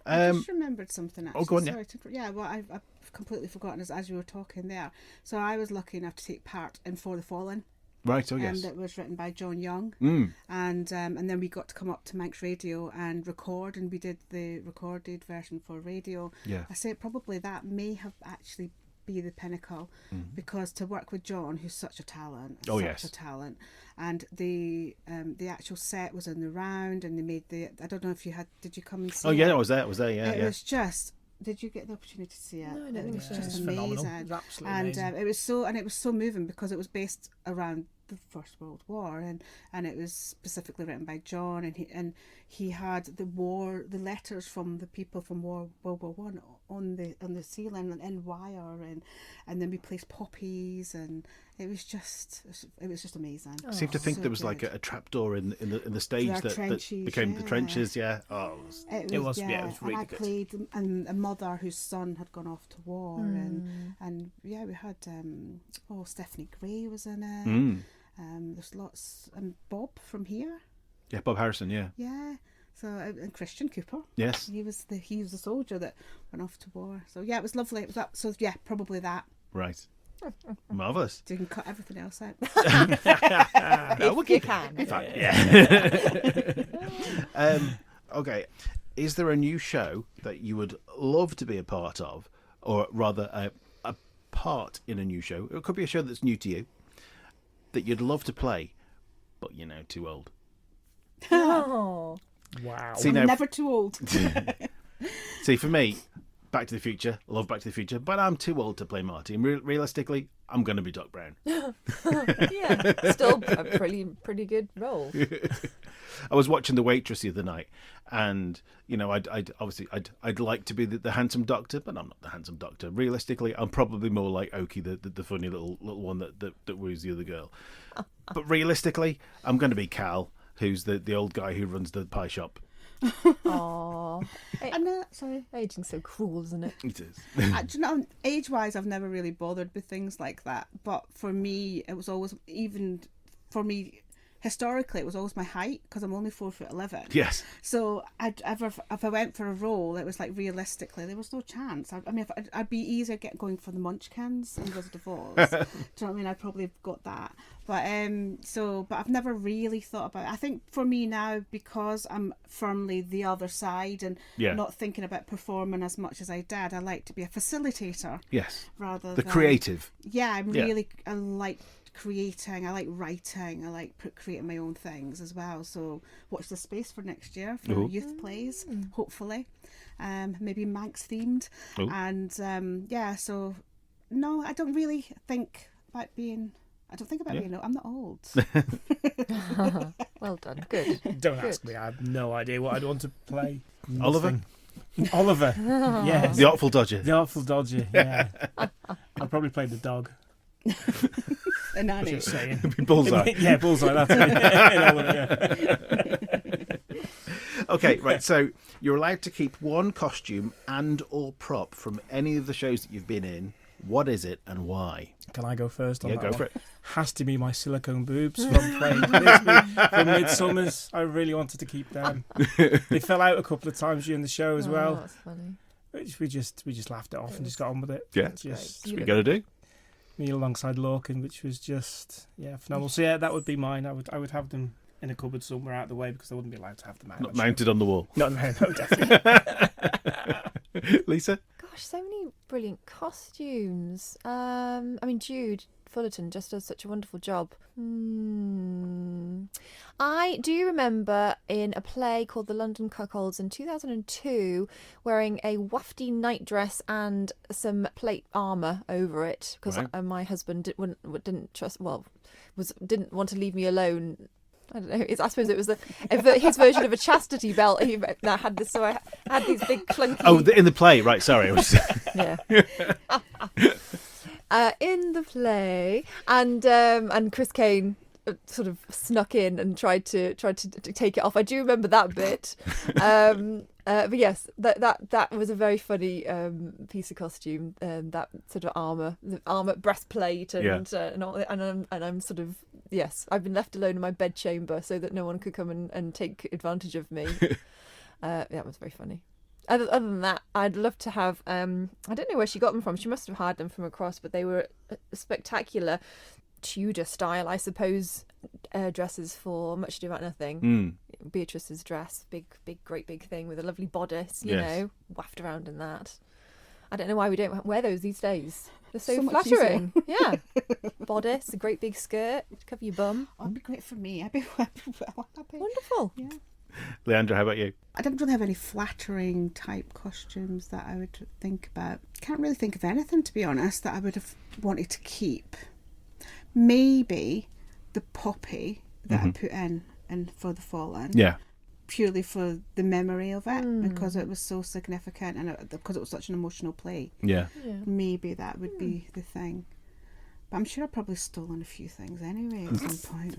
I just remembered something actually. Go on, yeah. Sorry well, I've completely forgotten as you were talking there. So I was lucky enough to take part in For the Fallen. Right. Oh yes. That was written by John Young. Mm. And then we got to come up to Manx Radio and record, and we did the recorded version for radio. Yeah. I say probably that may have actually be the pinnacle, because to work with John, who's such a talent, and the actual set was in the round, and they made I don't know if did you come and see? Oh yeah, it? I was there. Yeah. It was just. Did you get the opportunity to see it? No, I don't think It was so. just It's amazing. phenomenal. It was absolutely And amazing. it was so moving because it was based around the First World War, and it was specifically written by John, and he had the letters from the people from World War One on the ceiling and in wire, and then we placed poppies, and it was just amazing. I seem to think So there was like good. a trapdoor in the stage Their that trenches, became the yeah. trenches. Yeah. Oh. It was really and I good. played a mother whose son had gone off to war, and yeah, we had Stephanie Gray was in it. Mm. There's lots, and Bob from here, Yeah, Bob Harrison. Yeah. yeah. So and Christian Cooper, Yes. he was the soldier that went off to war. So yeah, it was lovely. It was that. So yeah, probably that. Right. Marvelous. So you can cut everything else out. No, we'll You keep it. can. In fact, yeah. Okay. Is there a new show that you would love to be a part of, or rather a part in a new show? It could be a show that's new to you that you'd love to play, but you're now too old. Oh. Wow. See, I'm now, never too old. see, for me, Back to the Future, I love Back to the Future, but I'm too old to play Marty. And realistically, I'm going to be Doc Brown. Yeah. Still a pretty good role. I was watching The Waitress the other night, and I'd like to be the handsome doctor, but I'm not the handsome doctor. Realistically, I'm probably more like Oki, the funny little one that woos the other girl. But realistically, I'm going to be Cal, who's the old guy who runs the pie shop. Aww. Sorry. Aging's so cruel, isn't it? It is. Do you know, age-wise, I've never really bothered with things like that. But for me, it was always, even for me, historically, it was always my height, because I'm only 4'11". Yes. So if I went for a role, it was like realistically there was no chance. I mean, if I'd be easier going for the Munchkins and Wizard of Oz. Do you know what I mean? I'd probably have got that. But but I've never really thought about it. I think for me now, because I'm firmly the other side and not thinking about performing as much as I did, I like to be a facilitator. Yes. Rather the than creative. Yeah, I like creating, I like writing, I like creating my own things as well. So watch the space for next year for youth plays, hopefully, maybe Manx themed. And so no, I don't really think about being being old. I'm not old. Well done. Good. Don't ask me. I have no idea what I'd want to play. Oliver? Nothing. Oliver. Yes. The Artful Dodger. The Artful Dodger. Yeah. I'd probably play the dog. A nanny. Just saying. Bullseye. Yeah, Bullseye. That's it. Okay, right. So you're allowed to keep one costume and or prop from any of the shows that you've been in. What is it and why? Can I go first on Yeah, that go one? for it. Has to be my silicone boobs from playing Thisbe from Midsummer's. I really wanted to keep them. They fell out a couple of times during the show as well. That's funny. Which we just laughed it off and just got on with it. Yeah. Just That's what you got to do. me alongside Lorcan, which was just phenomenal. So yeah, that would be mine. I would have them in a cupboard somewhere out of the way because I wouldn't be allowed to have them out. Not mounted on the wall. No, definitely. Lisa? Gosh, so many brilliant costumes. I mean, Jude Fullerton just does such a wonderful job. I do remember in a play called The London Cuckolds in 2002 wearing a wafty nightdress and some plate armour over it because my husband didn't want to leave me alone. I don't know. I suppose it was his version of a chastity belt. I had this, so I had these big clunky. Oh, in the play, right? Sorry, I was. Yeah. In the play, and Chris Kane sort of snuck in and tried to take it off. I do remember that bit. But yes, that was a very funny piece of costume. That sort of armor breastplate, and all, and I'm sort of, yes, I've been left alone in my bedchamber so that no one could come and take advantage of me. That was very funny. Other than that, I'd love to have. I don't know where she got them from. She must have had them from across, but they were spectacular Tudor style, I suppose. Dresses for Much Ado About Nothing. Beatrice's dress, great big thing with a lovely bodice, you know, waft around in that. I don't know why we don't wear those these days. They're so flattering. Yeah. Bodice, a great big skirt, cover your bum. Oh, it'd be great for me. I'd be well happy. Wonderful. Yeah. Leandra, how about you? I don't really have any flattering type costumes that I would think about. Can't really think of anything, to be honest, that I would have wanted to keep. Maybe the poppy that I put in For the Fallen. Yeah. Purely for the memory of it, because it was so significant and because it was such an emotional play. Yeah. Maybe that would be the thing. But I'm sure I've probably stolen a few things anyway at some point.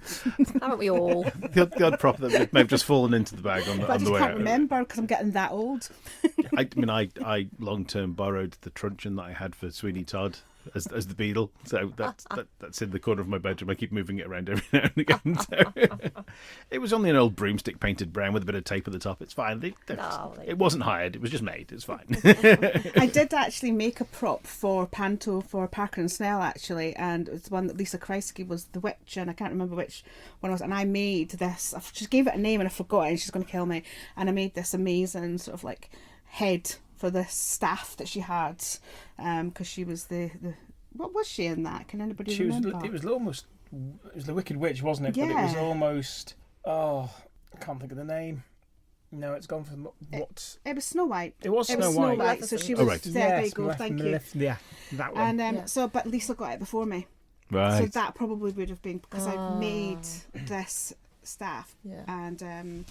Haven't we all? The odd prop that may have just fallen into the bag on the way out. I just can't remember because I'm getting that old. I long-term borrowed the truncheon that I had for Sweeney Todd as the Beadle. So that's in the corner of my bedroom. I keep moving it around every now and again. So. It was only an old broomstick painted brown with a bit of tape at the top. It's fine. It wasn't hired. It was just made. It's fine. I did actually make a prop for Panto for Parker and Snell, actually, and it was one that Lisa Kreisky was the witch, and I can't remember which one it was, and I made this. I just gave it a name and I forgot it, and she's going to kill me. And I made this amazing sort of like head for the staff that she had, because she was the what was she in that? Can anybody remember? It was the Wicked Witch, wasn't it? Yeah. But it was almost. Oh, I can't think of the name. No, it's gone from what? It was Snow White. It was Snow White. So she was right. there you go. Thank you. Yeah, that one. And but Lisa got it before me. Right. So that probably would have been because I made this staff, and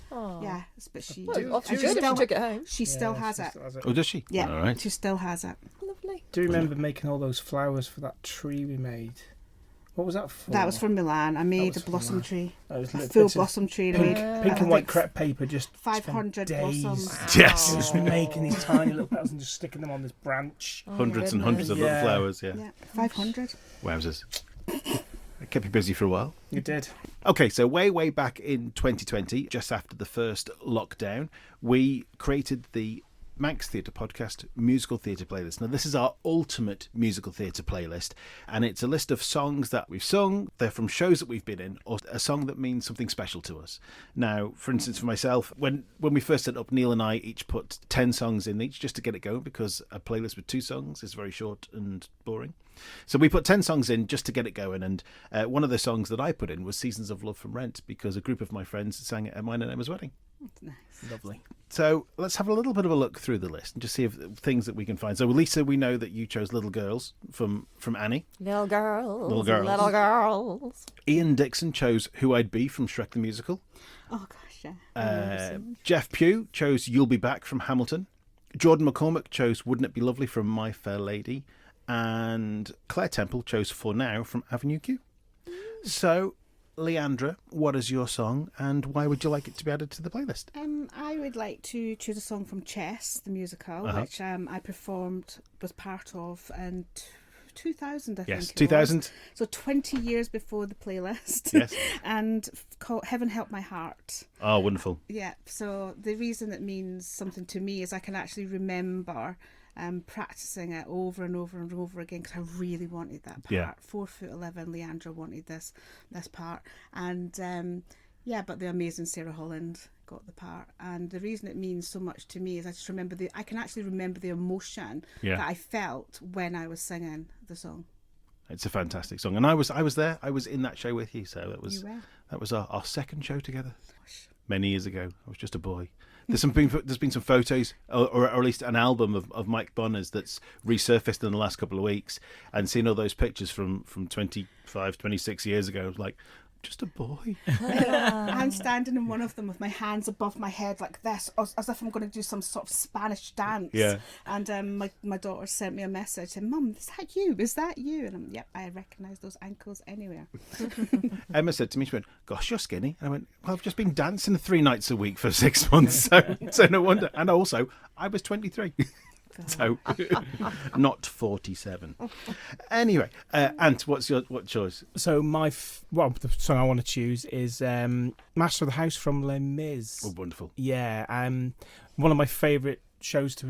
but she took it home. She still has it. Oh, does she? Yeah, all right. she still has it. Lovely. Do you remember making all those flowers for that tree we made? What was that for? That was from Milan. I made a from blossom Milan. tree, That was a little full bits of blossom tree. Pink and white crepe paper, just 500 days. blossoms. Yes. Just making these tiny little petals and just sticking them on this branch. Hundreds and hundreds of little Yeah. flowers. Yeah. Yeah, 500. Wowzers. It kept you busy for a while. You did. Okay, so way back in 2020, just after the first lockdown, we created the Manx Theatre podcast musical theatre playlist. Now, this is our ultimate musical theatre playlist, and it's a list of songs that we've sung. They're from shows that we've been in, or a song that means something special to us. Now, for instance, for myself, when we first set up, Neil and I each put 10 songs in each just to get it going, because a playlist with 2 songs is very short and boring. So we put 10 songs in just to get it going, and one of the songs that I put in was Seasons of Love from Rent, because a group of my friends sang it at mine and Emma's wedding. That's nice. Lovely. So let's have a little bit of a look through the list and just see if things that we can find. So Lisa, we know that you chose Little Girls from Annie. Little girls. Little girls. Little girls. Ian Dixon chose Who I'd Be from Shrek the Musical. Oh gosh, yeah. Jeff Pugh chose You'll Be Back from Hamilton. Jordan McCormick chose Wouldn't It Be Lovely from My Fair Lady. And Claire Temple chose For Now from Avenue Q. So, Leandra, what is your song and why would you like it to be added to the playlist? I would like to choose a song from Chess, the musical, which I was part of in 2000, I think. Yes, 2000. So 20 years before the playlist. Yes. And called Heaven Help My Heart. Oh, wonderful. Yeah, so the reason it means something to me is I can actually remember practicing it over and over and over again because I really wanted that part. Yeah. 4'11", Leandra wanted this part, and but the amazing Sarah Holland got the part. And the reason it means so much to me is I can actually remember the emotion that I felt when I was singing the song. It's a fantastic song, and I was there. I was in that show with you, so that was our second show together. Many years ago. I was just a boy. There's been some photos, or at least an album of Mike Bonner's that's resurfaced in the last couple of weeks, and seeing all those pictures from 25, 26 years ago, I was like, just a boy. I'm standing in one of them with my hands above my head like this, as if I'm going to do some sort of Spanish dance. Yeah. And my daughter sent me a message saying, "Mum, is that you? Is that you?" And I'm, yep, I recognise those ankles anywhere. Emma said to me, she went, "Gosh, you're skinny." And I went, "Well, I've just been dancing 3 nights a week for 6 months, so no wonder." And also, I was 23. So, not 47. Anyway, Ant, what's yours? So the song I want to choose is Master of the House from Les Mis. Oh, wonderful. Yeah, one of my favourite shows to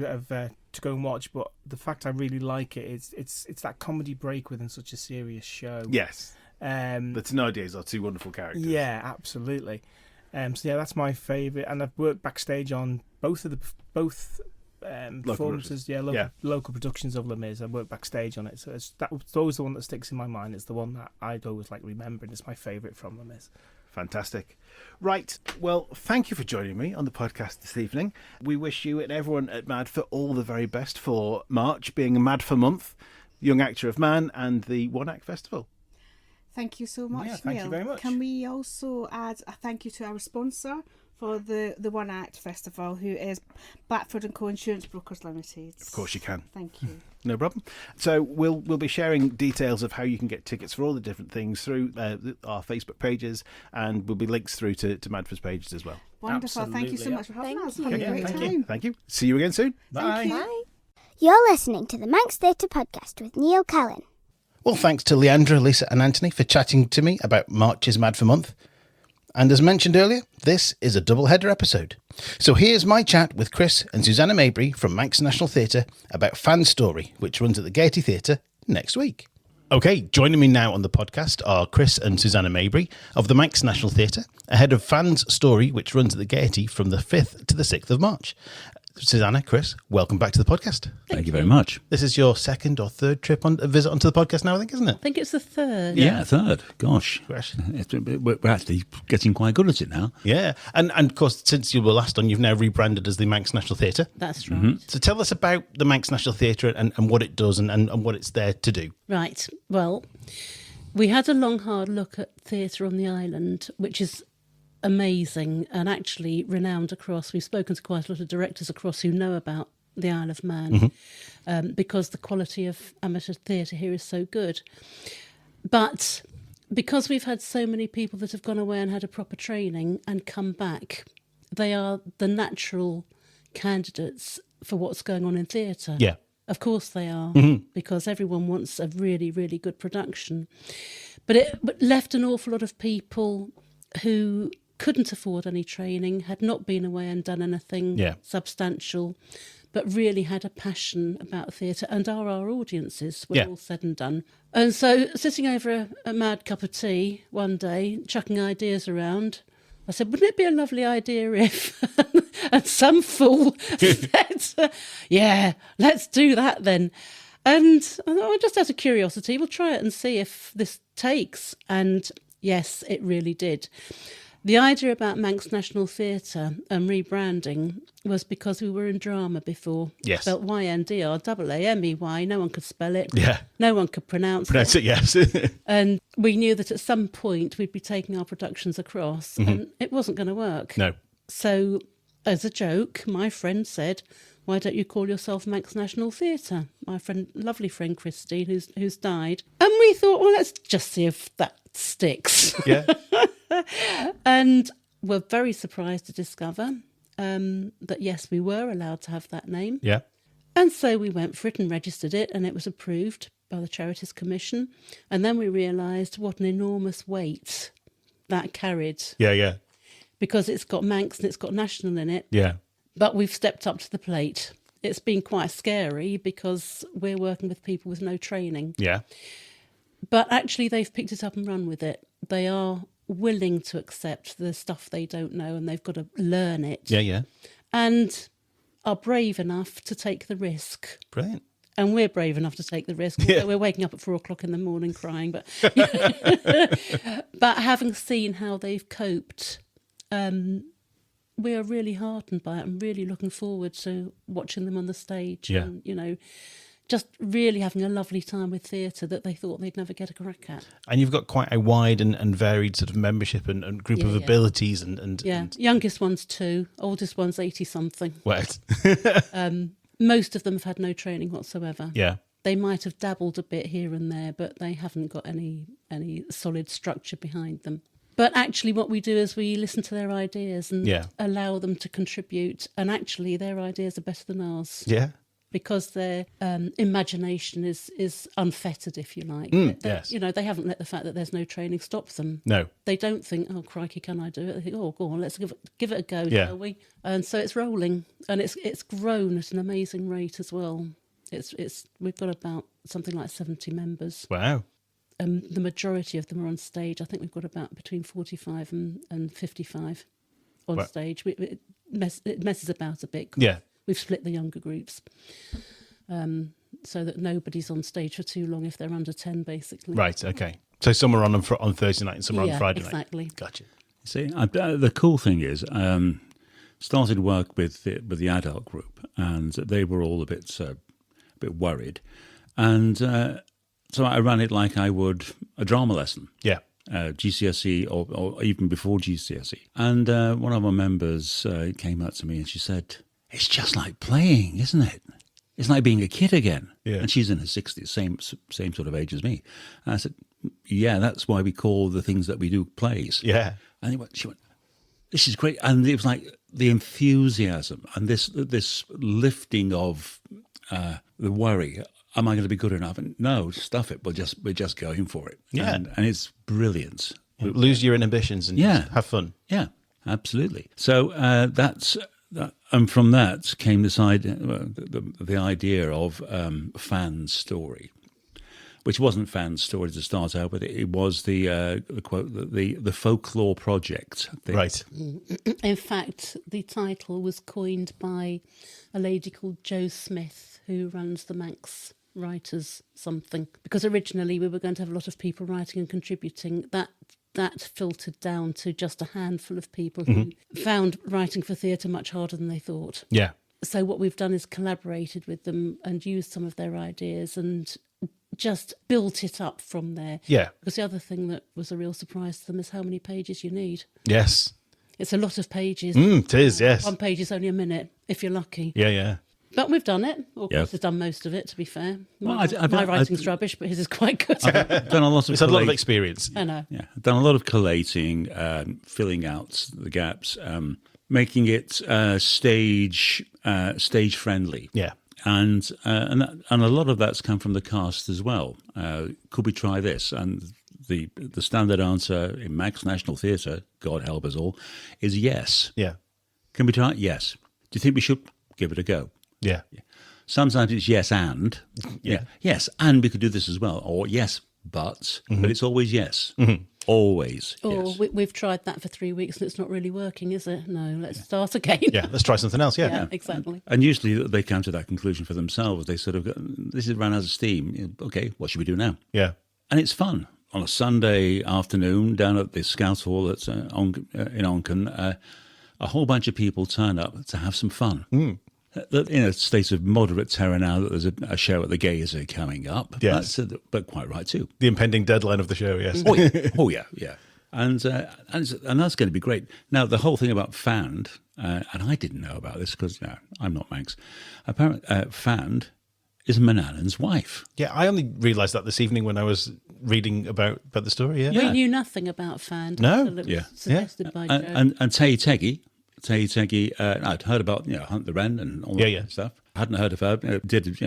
go and watch. But the fact I really like it is it's that comedy break within such a serious show. Yes. The Thénardiers are 2 wonderful characters. Yeah, absolutely. So yeah, that's my favourite, and I've worked backstage on both performances, local productions of Les Mis. I worked backstage on it, so it's always the one that sticks in my mind. It's the one that I'd always like remembering. It's my favourite from Les Mis. Fantastic. Right, well, thank you for joining me on the podcast this evening. We wish you and everyone at MADF all the very best for March, being a MADF month, Young Actor of Man, and the One Act Festival. Thank you so much, Yeah, thank Neil. you very much. Can we also add a thank you to our sponsor for the One Act Festival, who is Batford & Co Insurance Brokers Limited? Of course you can. Thank you. No problem. So we'll be sharing details of how you can get tickets for all the different things through our Facebook pages, and will be links through to MADF's pages as well. Wonderful. Thank you so Absolutely, much for having Thank us. you. Have a Yeah, great thank time. you. Thank you. See you again soon. Bye. Bye. You're listening to the Manx Theatre Podcast with Neil Callin. Well, thanks to Leandra, Lisa and Anthony for chatting to me about March's MADF month. And as mentioned earlier, this is a double-header episode. So here's my chat with Chris and Susannah Maybury from Manx National Theatre about Fan Story, which runs at the Gaiety Theatre next week. Okay, joining me now on the podcast are Chris and Susannah Maybury of the Manx National Theatre, ahead of Fan's Story, which runs at the Gaiety from the 5th to the 6th of March. Susannah, Chris, welcome back to the podcast. Thank you very much. This is your second or third trip on a visit onto the podcast now, I think, isn't it? I think it's the third. Yeah, third. Gosh. Gosh. We're actually getting quite good at it now. Yeah, and of course, since you were last on, you've now rebranded as the Manx National Theatre. That's right. So tell us about the Manx National Theatre and what it does and what it's there to do. Right. Well, we had a long, hard look at theatre on the island, which is amazing and actually renowned across. We've spoken to quite a lot of directors across who know about the Isle of Man because the quality of amateur theatre here is so good. But because we've had so many people that have gone away and had a proper training and come back, they are the natural candidates for what's going on in theatre. Yeah. Of course they are, because everyone wants a really, really good production. But it left an awful lot of people who couldn't afford any training, had not been away and done anything substantial, but really had a passion about theatre and are our audiences when all said and done. And so sitting over a mad cup of tea one day, chucking ideas around, I said, wouldn't it be a lovely idea if... and some fool said, yeah, let's do that then. And I thought, just out of curiosity, we'll try it and see if this takes. And yes, it really did. The idea about Manx National Theatre and rebranding was because we were in drama before. Yes. Spelt YNDRAAMEY. No one could spell it. Yeah. No one could pronounce Pronounce it, yes. And we knew that at some point we'd be taking our productions across and it wasn't going to work. No. So, as a joke, my friend said, why don't you call yourself Manx National Theatre? My friend, lovely friend Christine, who's died. And we thought, well, let's just see if that sticks. Yeah. And we're very surprised to discover that, yes, we were allowed to have that name. Yeah. And so we went for it and registered it, and it was approved by the Charities Commission. And then we realised what an enormous weight that carried. Yeah, yeah. Because it's got Manx and it's got National in it. Yeah. But we've stepped up to the plate. It's been quite scary because we're working with people with no training. Yeah. But actually they've picked it up and run with it. They are willing to accept the stuff they don't know and they've got to learn it. Yeah, yeah. And are brave enough to take the risk. Brilliant. And we're brave enough to take the risk. Yeah. We're waking up at 4 o'clock in the morning crying. But but having seen how they've coped, we are really heartened by it. I'm really looking forward to watching them on the stage. Yeah. And, you know, just really having a lovely time with theatre that they thought they'd never get a crack at. And you've got quite a wide and varied sort of membership and group of abilities and Youngest one's 2, oldest one's 80-something. Right. Most of them have had no training whatsoever. Yeah. They might have dabbled a bit here and there, but they haven't got any solid structure behind them. But actually what we do is we listen to their ideas and allow them to contribute. And actually their ideas are better than ours. Yeah. Because their imagination is unfettered, if you like. Yes. You know, they haven't let the fact that there's no training stop them. No. They don't think, oh, crikey, can I do it? They think, oh, go on, let's give it a go, Yeah. shall we? And so it's rolling. And it's grown at an amazing rate as well. We've got about something like 70 members. Wow. The majority of them are on stage. I think we've got about between 45 and 55 on stage. It messes about a bit. Yeah. We've split the younger groups so that nobody's on stage for too long if they're under 10, basically. Right, okay. So some are on Thursday night and some are on Friday night. Exactly. Gotcha. See, the cool thing is, started work with the adult group, and they were all a bit worried, and so I ran it like I would a drama lesson. Yeah. GCSE or even before GCSE. And one of our members came up to me and she said, "It's just like playing, isn't it? It's like being a kid again." Yeah. And she's in her 60s, same sort of age as me. And I said, "Yeah, that's why we call the things that we do plays." Yeah. And she went, "This is great." And it was like the enthusiasm and this lifting of the worry. Am I going to be good enough? And no, stuff it. We're just going for it. Yeah. And it's brilliant. Lose your inhibitions and just have fun. Yeah, absolutely. So that's that, and from that came the idea of fan story, which wasn't fan story to start out with. It was the quote, the folklore project thing. Right. In fact, the title was coined by a lady called Jo Smith, who runs the Manx Writers something, because originally we were going to have a lot of people writing and contributing. That filtered down to just a handful of people who found writing for theatre much harder than they thought. Yeah. So what we've done is collaborated with them and used some of their ideas and just built it up from there. Yeah. Because the other thing that was a real surprise to them is how many pages you need. Yes. It's a lot of pages. It is, yes. One page is only a minute, if you're lucky. Yeah, yeah. But we've done it. Or Yeah. Chris has done most of it, to be fair. Well, My writing's rubbish, but his is quite good. I've done a lot of It's had a lot of experience. I know. Yeah, I've done a lot of collating, filling out the gaps, making it stage friendly. Yeah. And a lot of that's come from the cast as well. Could we try this? And the standard answer in Manx National Theatre, God help us all, is yes. Yeah. Can we try it? Yes. Do you think we should give it a go? Yeah. Sometimes it's yes and. Yeah. Yes, and we could do this as well. Or yes, but it's always yes. Always Or yes. we've tried that for 3 weeks and it's not really working, is it? No, let's start again. Yeah, let's try something else. Yeah, exactly. And usually they come to that conclusion for themselves. They sort of go, this is ran out of steam. Okay, what should we do now? Yeah. And it's fun. On a Sunday afternoon down at the Scout Hall that's in Onken, a whole bunch of people turn up to have some fun. In a state of moderate terror now that there's a show at the Gaiety coming up. Yes. But quite right too. The impending deadline of the show, yes. Oh yeah. And that's going to be great. Now, the whole thing about fanned, and I didn't know about this because I'm not Manx. Apparently, fanned is Manannan's wife. Yeah, I only realised that this evening when I was reading about the story, yeah. We knew nothing about fan. No. Until it was suggested by Joe. And Tay Teggy, I'd heard about Hunt the Wren and all that stuff. Hadn't heard of her. Did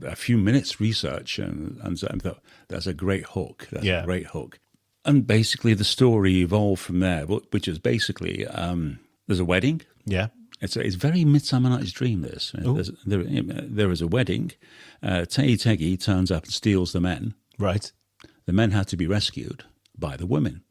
a few minutes research and thought that's a great hook. That's a great hook. And basically the story evolved from there, which is basically there's a wedding. Yeah. It's very Midsummer Night's Dream. There is a wedding. Tay Teggy turns up and steals the men. Right. The men had to be rescued by the women.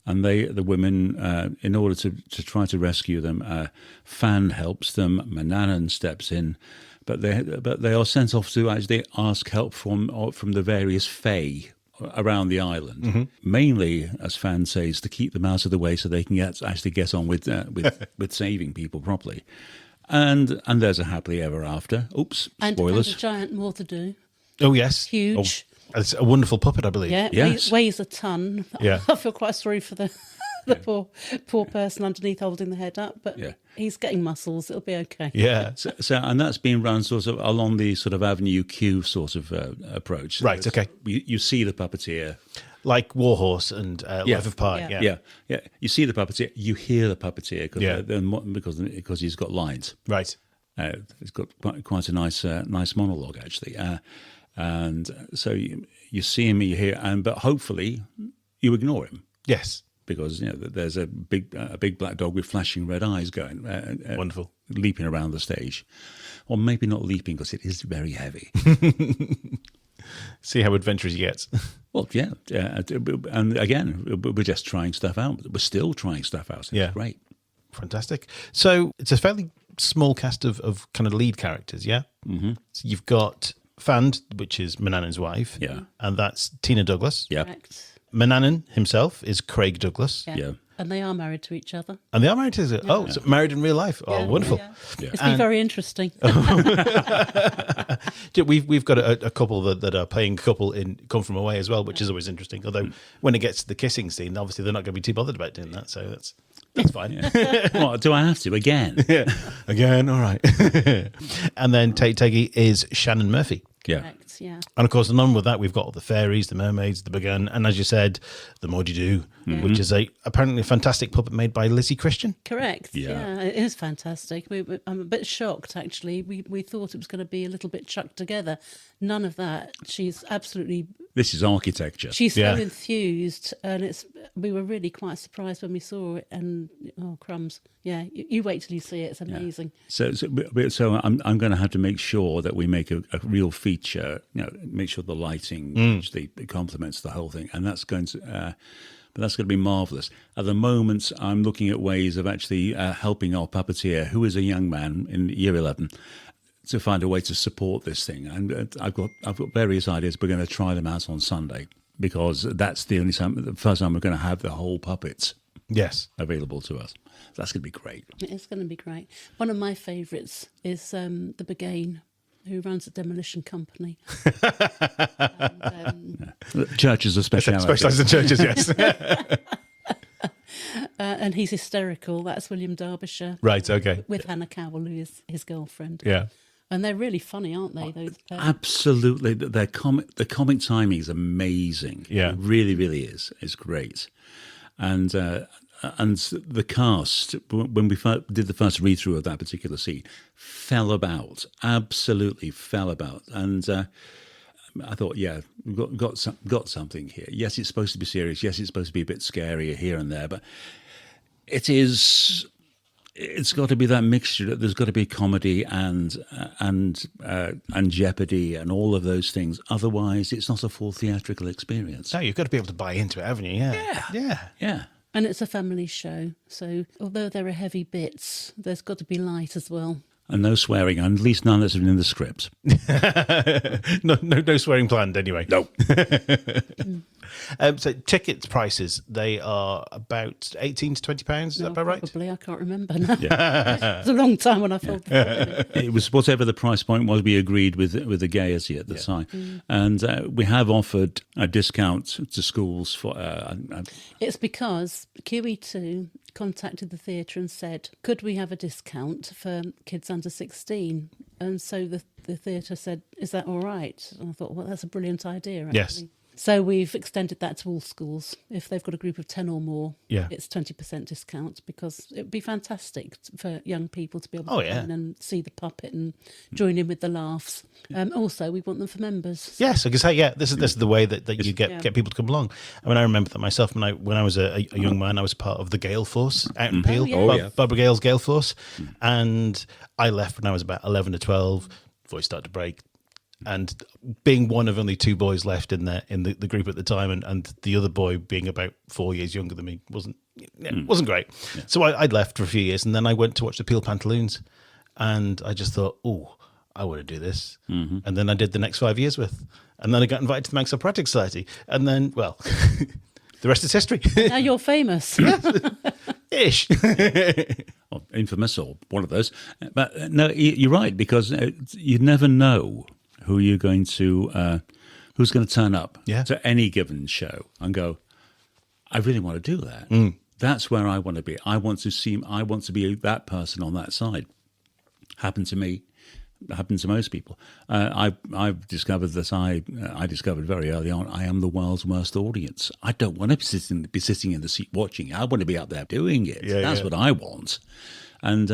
And the women, in order to try to rescue them, Fan helps them. Manannan steps in, but they are sent off to actually ask help from the various fae around the island. Mainly, as Fan says, to keep them out of the way so they can actually get on with saving people properly. And there's a happily ever after. Oops, And spoilers. a giant mortar-do. Oh, yes. Huge. Oh, it's a wonderful puppet, I believe. Yeah, Yes. weighs a ton. Yeah. I feel quite sorry for the poor person underneath holding the head up, but Yeah. he's getting muscles. It'll be okay. Yeah. So and that's been run sort of along the sort of Avenue Q sort of approach. Right, okay. You see the puppeteer. Like Warhorse and Life of Pi. Yeah. Yeah. You see the puppeteer. You hear the puppeteer because he's got lines. Right. It's got quite a nice monologue actually, and so you see him, you hear, but hopefully you ignore him Yes. because there's a big black dog with flashing red eyes going Wonderful. leaping around the stage, or maybe not leaping because it is very heavy. See how adventurous he gets. Well, yeah, and again, we're just trying stuff out. We're still trying stuff out. So Yeah. It's great. Fantastic. So it's a fairly small cast of kind of lead characters, yeah? Mm-hmm. So you've got Fand, which is Manannan's wife. Yeah. And that's Tina Douglas. Yeah, Correct. Manannan himself is Craig Douglas. yeah. And they are married to each other. And they are married to so married in real life. Oh, Yeah. wonderful. Yeah. It's been very interesting. We've got a couple that are playing couple in Come From Away as well, which is always interesting. Although when it gets to the kissing scene, obviously they're not going to be too bothered about doing that. So that's fine. Well, do I have to again? Yeah. Again, all right. And then Teggy is Shannon Murphy. Yeah. Correct, yeah. And of course, along with that, we've got all the fairies, the mermaids, the begun, and as you said, the Maudie Do, which is apparently a fantastic puppet made by Lizzie Christian. Correct. Yeah. Yeah, it is fantastic. I'm a bit shocked, actually. We thought it was going to be a little bit chucked together. None of that. She's absolutely... This is architecture. She's Yeah. so enthused, and we were really quite surprised when we saw it. And crumbs! Yeah, you wait till you see it; it's amazing. So I'm going to have to make sure that we make a real feature. Make sure the lighting actually complements the whole thing, and that's going to. But that's going to be marvellous. At the moment, I'm looking at ways of actually helping our puppeteer, who is a young man in year 11, to find a way to support this thing. And I've got various ideas. We're going to try them out on Sunday because that's the first time we're going to have the whole puppets Yes. available to us. That's going to be great. It's going to be great. One of my favourites is the Begain, who runs a demolition company. Churches are speciality. Specialised in churches, yes. And he's hysterical. That's William Derbyshire. Right, okay. With Hannah Cowell, who is his girlfriend. Yeah. And they're really funny, aren't they? Those Absolutely. The comic timing is amazing. Yeah. It really, really is. It's great. And the cast, when we did the first read-through of that particular scene, absolutely fell about. And I thought, yeah, we've got something here. Yes, it's supposed to be serious. Yes, it's supposed to be a bit scary here and there. But it's got to be that mixture. There's got to be comedy and jeopardy and all of those things. Otherwise, it's not a full theatrical experience. No, you've got to be able to buy into it, haven't you? Yeah. Yeah. Yeah. And it's a family show. So although there are heavy bits, there's got to be light as well. And no swearing, and at least none that's in the script. No swearing planned anyway. No. So tickets prices, they are about £18 to £20. Is that about right? Probably, I can't remember now. It was a long time when I thought. It was whatever the price point was we agreed with the Gaiety at the time. And we have offered a discount to schools for... It's because QE2 contacted the theatre and said, could we have a discount for kids under 16? And so the theatre said, is that all right? And I thought, well, that's a brilliant idea, actually. Yes. So we've extended that to all schools. If they've got a group of 10 or more, Yeah. it's 20% discount, because it would be fantastic for young people to be able to come in and see the puppet and join in with the laughs. Also, we want them for members. Yes, I can say, this is the way that you get people to come along. I mean, I remember that myself when I was a young man. I was part of the Gale Force out in Peel, Barbara Gale's Gale Force, and I left when I was about 11 to 12. Voice started to break. And being one of only two boys left in the group at the time, and the other boy being about 4 years younger than me wasn't great. Yeah. So I'd left for a few years, and then I went to watch the Peel Pantaloons, and I just thought, I want to do this. Mm-hmm. And then I did the next 5 years and then I got invited to the Manx Operatic Society, and then, well, the rest is history. Now you're famous. Ish. or Infamous or one of those. But no, you're right, because you never know who you're going to, who's going to turn up to any given show and go, I really want to do that. That's where I want to be. I want to be that person on that side. Happened to me. Happened to most people. I've discovered that I discovered very early on, I am the world's worst audience. I don't want to be sitting in the seat watching. I want to be out there doing it. That's what I want. And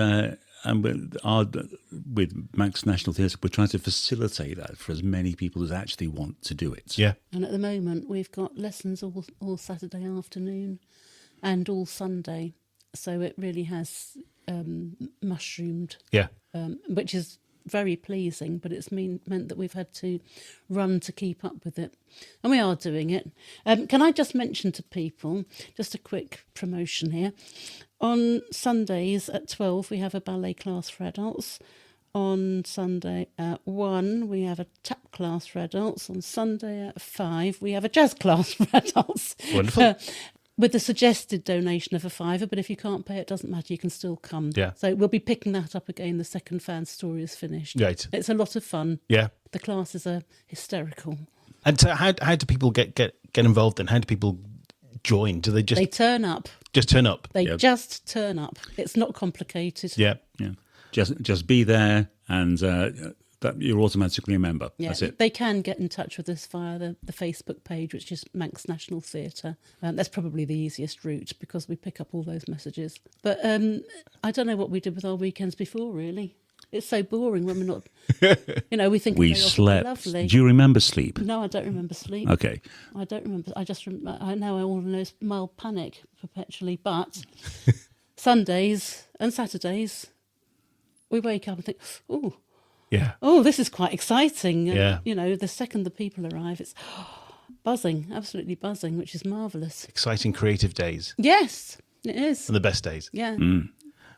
with Manx National Theatre, we're trying to facilitate that for as many people as actually want to do it. Yeah. And at the moment, we've got lessons all Saturday afternoon and all Sunday. So it really has mushroomed. Yeah. Which is very pleasing, but it's meant that we've had to run to keep up with it, and we are doing it. Can I just mention to people, just a quick promotion here, on Sundays at 12 we have a ballet class for adults. On Sunday at 1 we have a tap class for adults. On Sunday at 5 we have a jazz class for adults. Wonderful. With the suggested donation of £5, but if you can't pay, it doesn't matter, you can still come. Yeah. So we'll be picking that up again the second fan story is finished. Right. It's a lot of fun. Yeah. The classes are hysterical. And so how do people get involved, and how do people join? Do they turn up? Just turn up. They just turn up. It's not complicated. Yeah. Yeah. Just be there, and that you're automatically a member. Yeah, that's it. They can get in touch with us via the Facebook page, which is Manx National Theatre. That's probably the easiest route because we pick up all those messages. But I don't know what we did with our weekends before, really. It's so boring when we're not, we think we they ought to be slept. lovely. Do you remember sleep? No, I don't remember sleep. Okay. I don't remember. I just I now all know mild panic perpetually. But Sundays and Saturdays, we wake up and think, oh, yeah. Oh, this is quite exciting. Yeah. The second the people arrive, it's buzzing, absolutely buzzing, which is marvellous. Exciting creative days. Yes, it is. And the best days. Yeah.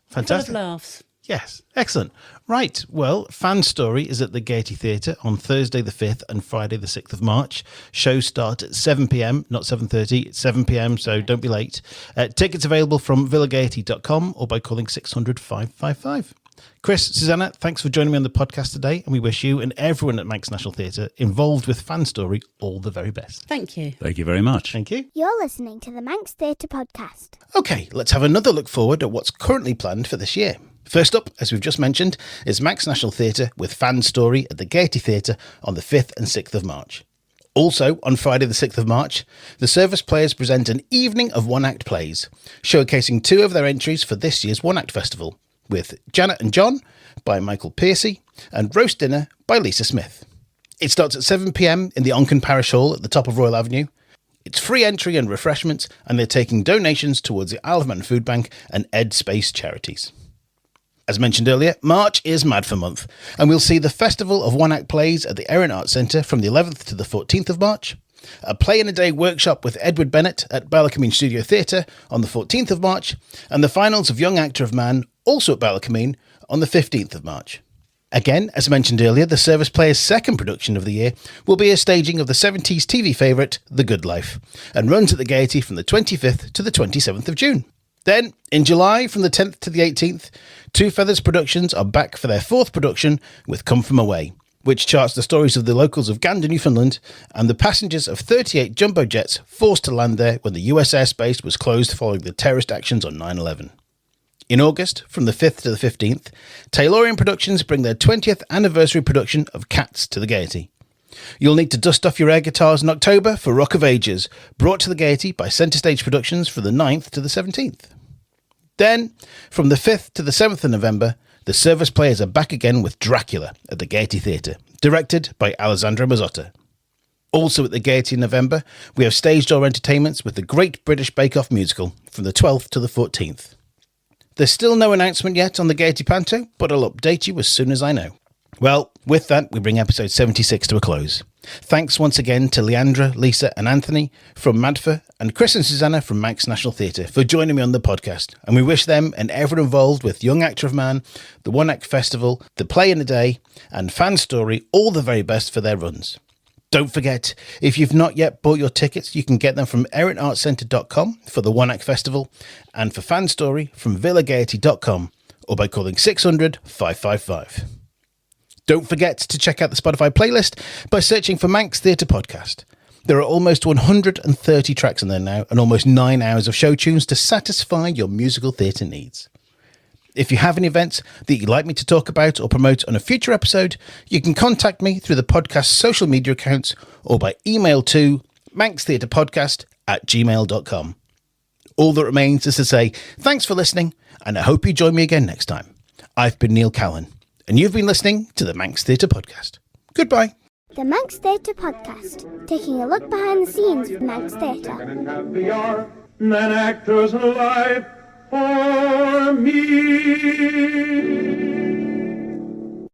Fantastic. Full of laughs. Yes, excellent. Right, well, Fan Story is at the Gaiety Theatre on Thursday the 5th and Friday the 6th of March. Shows start at 7pm, not 7:30, it's 7pm, so don't be late. Tickets available from villagaiety.com or by calling 600 555. Chris, Susannah, thanks for joining me on the podcast today, and we wish you and everyone at Manx National Theatre involved with Fan Story all the very best. Thank you. Thank you very much. Thank you. You're listening to the Manx Theatre Podcast. Okay, let's have another look forward at what's currently planned for this year. First up, as we've just mentioned, is Manx National Theatre with Fan Story at the Gaiety Theatre on the 5th and 6th of March. Also, on Friday the 6th of March, the Service Players present an evening of one-act plays, showcasing two of their entries for this year's one-act festival, with Janet and John by Michael Piercy and Roast Dinner by Lisa Smith. It starts at 7pm in the Onken Parish Hall at the top of Royal Avenue. It's free entry and refreshments, and they're taking donations towards the Isle of Man Food Bank and Ed Space charities. As mentioned earlier, March is Mad for Month, and we'll see the Festival of One-Act Plays at the Erin Arts Centre from the 11th to the 14th of March, a Play in a Day workshop with Edward Bennett at Ballacomine Studio Theatre on the 14th of March, and the finals of Young Actor of Man, also at Ballacomine, on the 15th of March. Again, as mentioned earlier, the Service Players' second production of the year will be a staging of the 70s TV favourite, The Good Life, and runs at the Gaiety from the 25th to the 27th of June. Then, in July, from the 10th to the 18th, Two Feathers Productions are back for their fourth production with Come From Away, which charts the stories of the locals of Gander, Newfoundland, and the passengers of 38 jumbo jets forced to land there when the US airspace was closed following the terrorist actions on 9/11. In August, from the 5th to the 15th, Taylorian Productions bring their 20th anniversary production of Cats to the Gaiety. You'll need to dust off your air guitars in October for Rock of Ages, brought to the Gaiety by Centre Stage Productions from the 9th to the 17th. Then, from the 5th to the 7th of November, the Service Players are back again with Dracula at the Gaiety Theatre, directed by Alessandra Mazzotta. Also at the Gaiety in November, we have stage door entertainments with the Great British Bake Off musical from the 12th to the 14th. There's still no announcement yet on the Gaiety Panto, but I'll update you as soon as I know. Well, with that, we bring episode 76 to a close. Thanks once again to Leandra, Lisa and Anthony from MADF and Chris and Susannah from Manx National Theatre for joining me on the podcast, and we wish them and everyone involved with Young Actor of Man, the One Act Festival, the Play in a Day and Fan Story all the very best for their runs. Don't forget, if you've not yet bought your tickets, you can get them from erinartscentre.com for the One Act Festival and for Fan Story from villagaiety.com or by calling 600 555. Don't forget to check out the Spotify playlist by searching for Manx Theatre Podcast. There are almost 130 tracks on there now and almost 9 hours of show tunes to satisfy your musical theatre needs. If you have any events that you'd like me to talk about or promote on a future episode, you can contact me through the podcast's social media accounts or by email to manxtheatrepodcast@gmail.com. All that remains is to say thanks for listening, and I hope you join me again next time. I've been Neil Callin, and you've been listening to the Manx Theatre Podcast. Goodbye. The Manx Theatre Podcast, taking a look behind the scenes of Manx Theatre. And happier than actors alive for me.